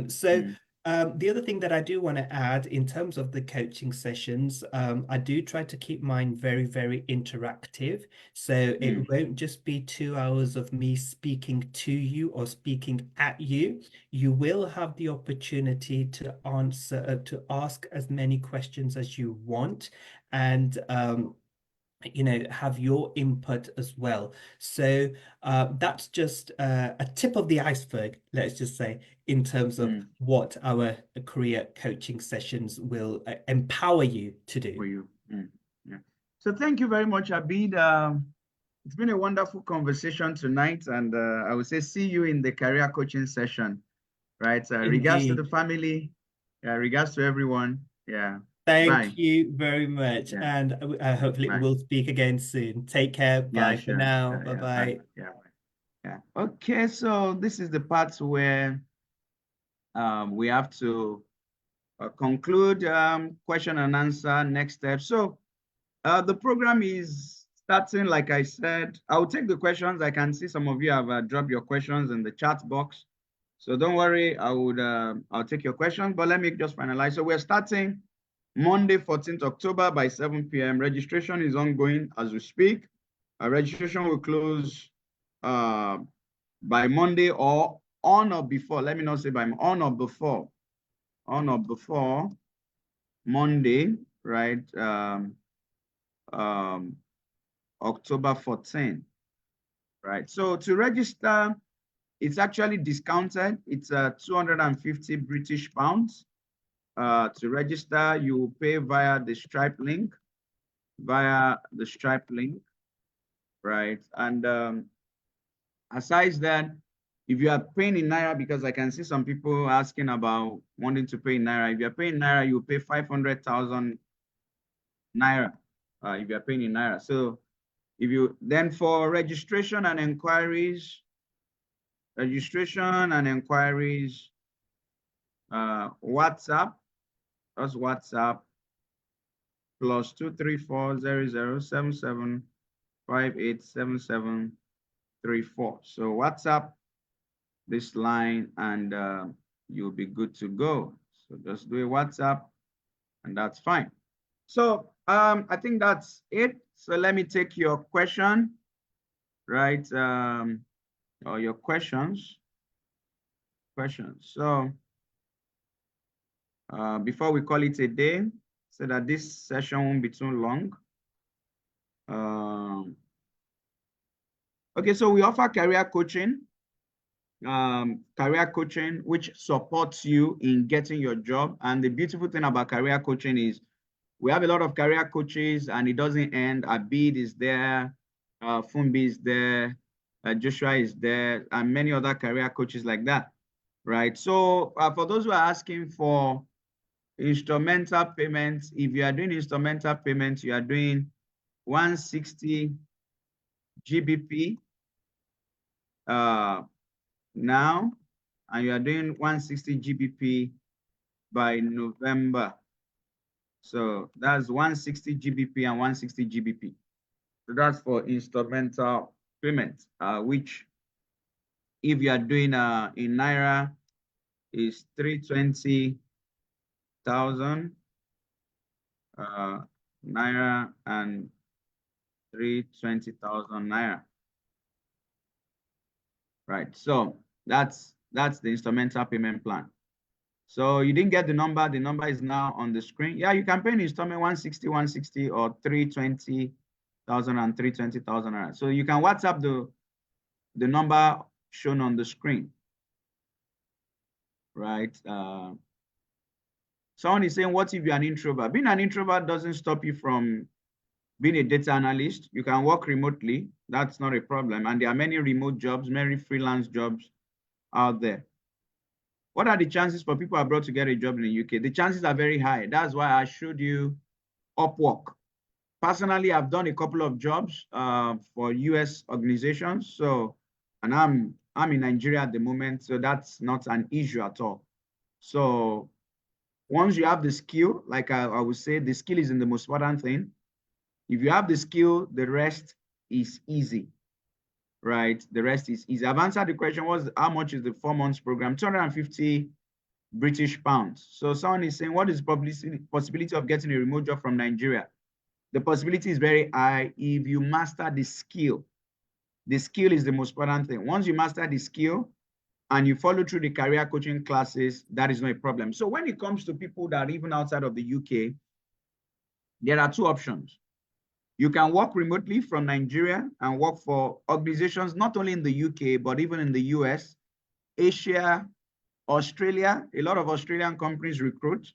So mm, the other thing that I do want to add in terms of the coaching sessions, I do try to keep mine very, very interactive. So it mm, won't just be 2 hours of me speaking to you or speaking at you. You will have the opportunity to to ask as many questions as you want. And have your input as well. So that's just a tip of the iceberg, let's just say, in terms of Mm. what our career coaching sessions will empower you to do. For you. Mm. Yeah. So thank you very much, Abid. It's been a wonderful conversation tonight, and I would say see you in the career coaching session, right? Regards to the Indeed. family, yeah, regards to everyone. Yeah. Bye. Thank you very much. Yeah. And hopefully Bye. we'll speak again soon. Take care. Yeah, Bye for sure. now. Yeah, Bye yeah. Bye. bye. Yeah. Bye. Yeah. Okay, so this is the part where we have to conclude question and answer next step. So the program is starting, like I said. I'll take the questions. I can see some of you have dropped your questions in the chat box. So don't worry, I'll take your questions, but let me just finalize. So we're starting Monday, 14th October by 7 p.m. Registration is ongoing as we speak. Registration will close by Monday or on or before. Let me not say by on or before Monday, right? Um, October 14th, right? So to register, it's actually discounted. It's 250 British pounds. To register, you will pay via the Stripe link, right? And aside that, if you are paying in Naira, because I can see some people asking about wanting to pay in Naira. If you're paying Naira, you pay 500,000 Naira if you're paying in Naira. So if you, then for registration and inquiries, WhatsApp, that's WhatsApp, plus 2340077587734. So WhatsApp this line and you'll be good to go. So just do a WhatsApp and that's fine. So I think that's it. So let me take your question, right? Or your questions. So before we call it a day, so that this session won't be too long. Okay, so we offer career coaching, which supports you in getting your job. And the beautiful thing about career coaching is we have a lot of career coaches and it doesn't end. Abid is there, Fumbi is there, Joshua is there, and many other career coaches like that, right? So for those who are asking for instrumental payments, if you are doing instrumental payments, you are doing 160 GBP now, and you are doing 160 GBP by November. So that's 160 GBP and 160 GBP. So that's for instrumental payment, which if you are doing in Naira is 320,000 Naira and 320,000 Naira. Right, so that's the instrumental payment plan. So you didn't get the number is now on the screen. Yeah, you can pay in installment 160 or 320,000 and 320,000. So you can WhatsApp the number shown on the screen, right? Someone is saying, what if you're an introvert? Being an introvert doesn't stop you from being a data analyst. You can work remotely. That's not a problem. And there are many remote jobs, many freelance jobs out there. What are the chances for people abroad to get a job in the UK? The chances are very high. That's why I showed you Upwork. Personally, I've done a couple of jobs for US organizations. So, and I'm in Nigeria at the moment, so that's not an issue at all. So once you have the skill, like I would say, the skill is in the most important thing. If you have the skill, the rest is easy, right? The rest is easy. I've answered the question, how much is the 4 months program? 250 British pounds. So someone is saying, what is the possibility of getting a remote job from Nigeria? The possibility is very high if you master the skill. The skill is the most important thing. Once you master the skill and you follow through the career coaching classes, that is not a problem. So when it comes to people that are even outside of the UK, there are two options. You can work remotely from Nigeria and work for organizations not only in the UK, but even in the US, Asia, Australia. A lot of Australian companies recruit.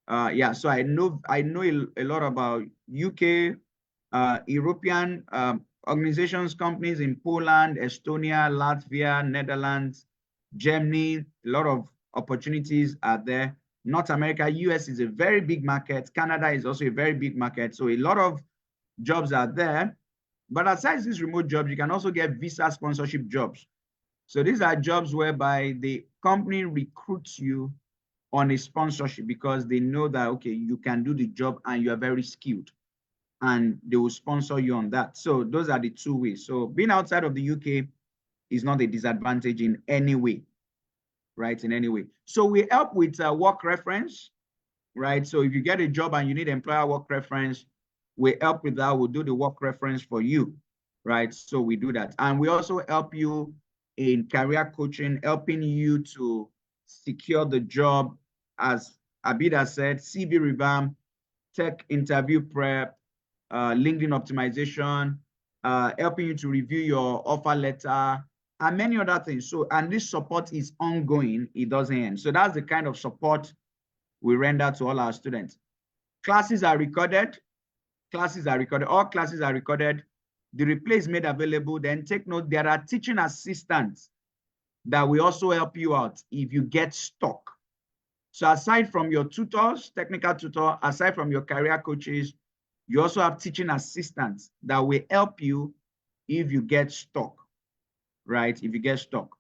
Yeah, so I know a lot about UK, European organizations, companies in Poland, Estonia, Latvia, Netherlands, Germany. A lot of opportunities are there. North America, US is a very big market. Canada is also a very big market. So a lot of jobs are there. But aside these remote jobs, you can also get visa sponsorship jobs. So these are jobs whereby the company recruits you on a sponsorship because they know that, okay, you can do the job and you are very skilled and they will sponsor you on that. So those are the two ways. So being outside of the UK is not a disadvantage in any way, right? In any way. So we help with work reference, right? So if you get a job and you need employer work reference, we help with that. We'll do the work reference for you, right? So we do that. And we also help you in career coaching, helping you to secure the job, as Abida said, CV revamp, tech interview prep, LinkedIn optimization, helping you to review your offer letter, and many other things. So, and this support is ongoing, it doesn't end. So that's the kind of support we render to all our students. Classes are recorded. Classes are recorded. All classes are recorded. The replay is made available. Then take note, there are teaching assistants that will also help you out if you get stuck. So aside from your tutors, technical tutor, aside from your career coaches, you also have teaching assistants that will help you if you get stuck, right? If you get stuck.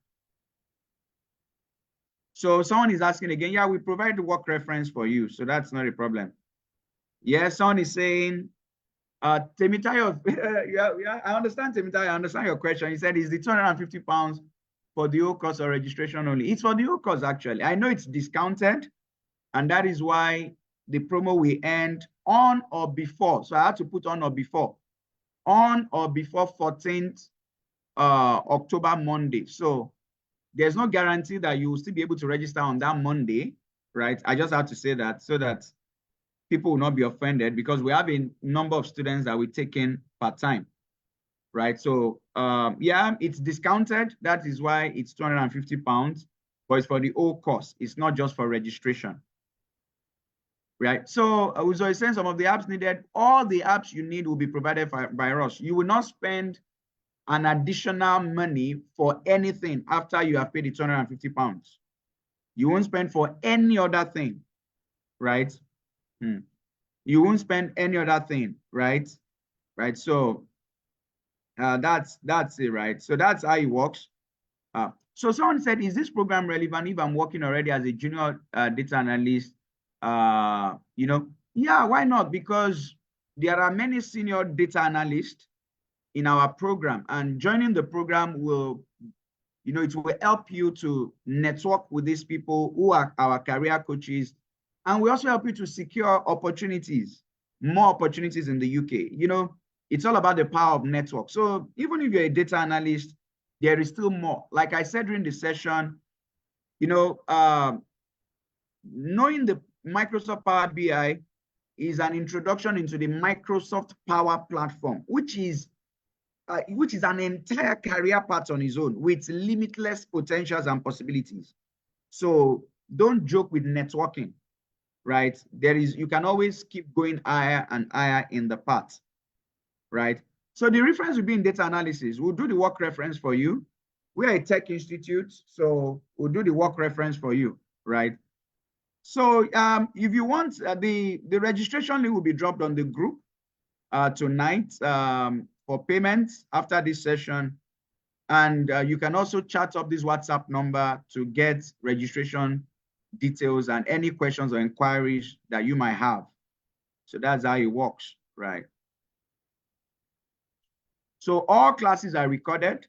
So someone is asking again, yeah, we provide the work reference for you. So that's not a problem. Yeah, someone is saying, Temitayo, yeah, I understand, Temitayo, I understand your question. He said, is the £250 for the whole course or registration only? It's for the whole course, actually. I know it's discounted, and that is why the promo will end on or before. So I had to put on or before 14th October Monday. So there's no guarantee that you will still be able to register on that Monday, right? I just have to say that so that people will not be offended, because we have a number of students that we take in part time, right? So yeah, it's discounted. That is why it's £250, but it's for the whole course. It's not just for registration, right? So I saying some of the apps needed, all the apps you need will be provided by us. You will not spend an additional money for anything after you have paid the £250. You won't spend for any other thing, right? You won't spend any other thing, right? Right. So that's it, right? So that's how it works. So someone said, is this program relevant if I'm working already as a junior data analyst? Yeah, why not? Because there are many senior data analysts in our program, and joining the program will, it will help you to network with these people who are our career coaches. And we also help you to secure opportunities, more opportunities in the UK. It's all about the power of network. So even if you're a data analyst, there is still more. Like I said during the session, knowing the Microsoft Power BI is an introduction into the Microsoft Power Platform, which is an entire career path on its own with limitless potentials and possibilities. So don't joke with networking, right? You can always keep going higher and higher in the path, right? So the reference will be in data analysis. We'll do the work reference for you. We are a tech institute, so we'll do the work reference for you, right? So if you want, the registration link will be dropped on the group tonight for payments after this session. And you can also chat up this WhatsApp number to get registration details and any questions or inquiries that you might have. So that's how it works, right? So all classes are recorded,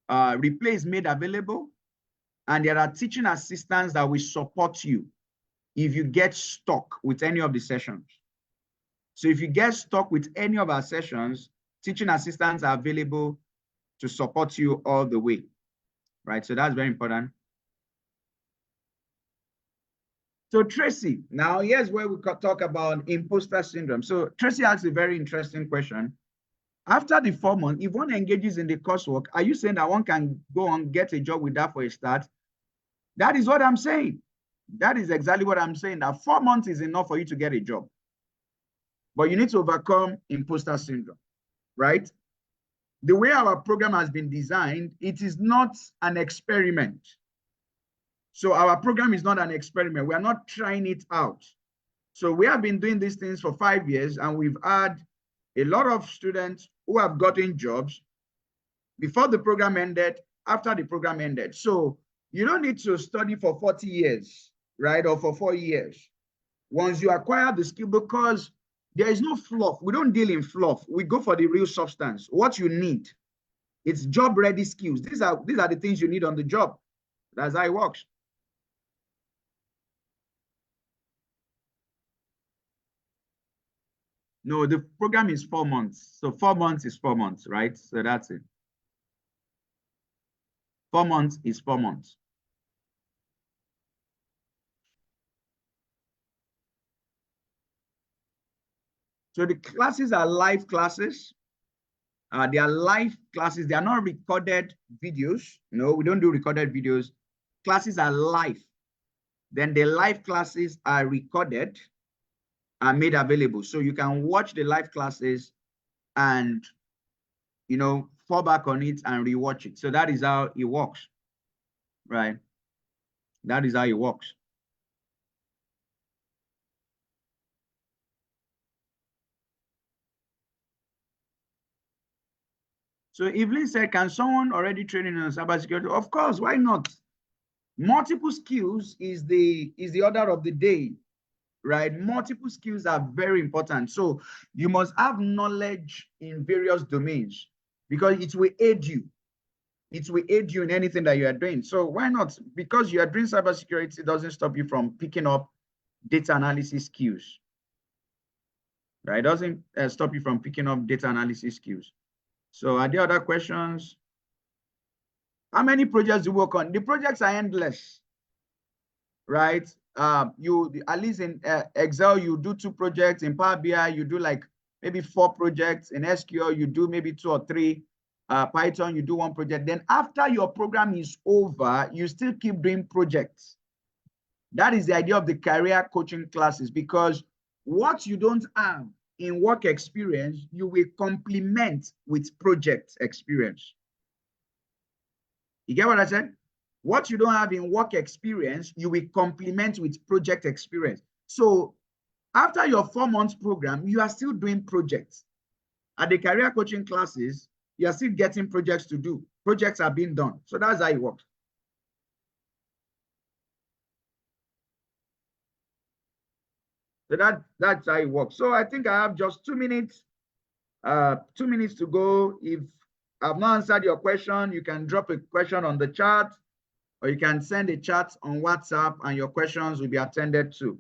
replay is made available, and there are teaching assistants that will support you if you get stuck with any of the sessions. So if you get stuck with any of our sessions, teaching assistants are available to support you all the way, right? So that's very important. So Tracy, now here's where we could talk about imposter syndrome. So Tracy asks a very interesting question. After the 4 months, if one engages in the coursework, are you saying that one can go on get a job with that for a start? That is what I'm saying. That is exactly what I'm saying. That 4 months is enough for you to get a job. But you need to overcome imposter syndrome, right? The way our program has been designed, it is not an experiment. So our program is not an experiment. We are not trying it out. So we have been doing these things for 5 years, and we've had a lot of students who have gotten jobs before the program ended, after the program ended. So you don't need to study for 40 years, right? Or for 4 years. Once you acquire the skill, because there is no fluff. We don't deal in fluff. We go for the real substance. What you need, it's job ready skills. These are the things you need on the job. That's how it works. No, the program is 4 months. So 4 months is 4 months, right? So that's it. 4 months is 4 months. So the classes are live classes. They are live classes. They are not recorded videos. No, we don't do recorded videos. Classes are live. Then the live classes are recorded and made available. So you can watch the live classes and, fall back on it and rewatch it. So that is how it works, right? That is how it works. So Evelyn said, can someone already training on cybersecurity? Of course, why not? Multiple skills is the order of the day, right? Multiple skills are very important. So you must have knowledge in various domains because it will aid you. It will aid you in anything that you are doing. So why not? Because you are doing cybersecurity, it doesn't stop you from picking up data analysis skills, right? It doesn't stop you from picking up data analysis skills. So are there other questions? How many projects do you work on? The projects are endless, right? You at least in Excel, you do 2 projects. In Power BI, you do like maybe 4 projects. In SQL, you do maybe 2 or 3. Python, you do 1 project. Then after your program is over, you still keep doing projects. That is the idea of the career coaching classes, because what you don't have in work experience, you will complement with project experience. You get what I said? What you don't have in work experience, you will complement with project experience. So after your 4 months program, you are still doing projects. At the career coaching classes, you are still getting projects to do. Projects are being done. So that's how it works. So that's how it works. So I think I have just 2 minutes. 2 minutes to go. If I've not answered your question, you can drop a question on the chat, or you can send a chat on WhatsApp and your questions will be attended to.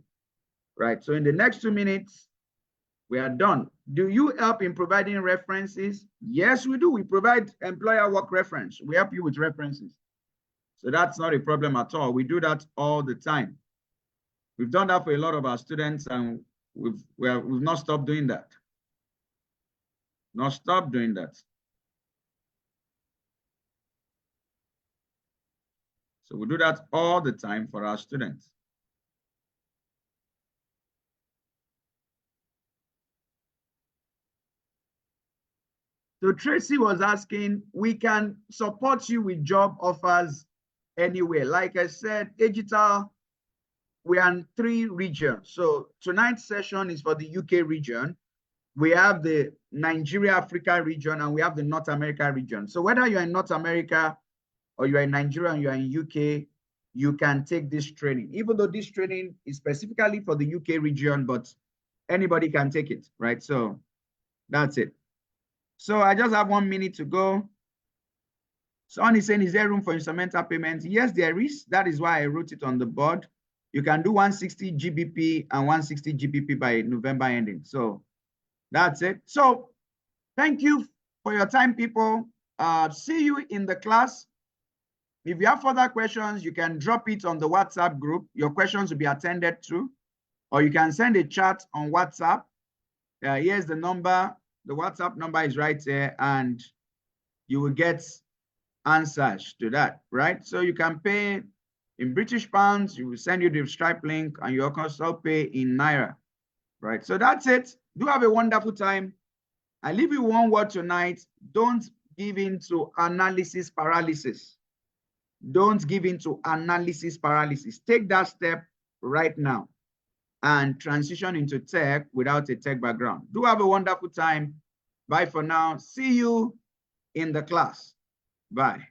Right. So in the next 2 minutes, we are done. Do you help in providing references? Yes, we do. We provide employer work reference. We help you with references. So that's not a problem at all. We do that all the time. We've done that for a lot of our students, and we've not stopped doing that. Not stop doing that. So we do that all the time for our students. So Tracy was asking, we can support you with job offers anywhere. Like I said, digital, we are in 3 regions. So tonight's session is for the UK region. We have the Nigeria, Africa region, and we have the North America region. So whether you're in North America or you're in Nigeria and you're in UK, you can take this training. Even though this training is specifically for the UK region, but anybody can take it, right? So that's it. So I just have 1 minute to go. Someone is saying, is there room for instrumental payments? Yes, there is. That is why I wrote it on the board. You can do 160 GBP and 160 GBP by November ending. So that's it. So thank you for your time, people. See you in the class. If you have further questions, you can drop it on the WhatsApp group. Your questions will be attended to, or you can send a chat on WhatsApp. Here's the number. The WhatsApp number is right there, and you will get answers to that, right? So you can pay in British pounds, you will send you the Stripe link, and you can also pay in Naira, right? So that's it. Do have a wonderful time. I leave you one word tonight. Don't give in to analysis paralysis. Don't give in to analysis paralysis. Take that step right now and transition into tech without a tech background. Do have a wonderful time. Bye for now. See you in the class. Bye.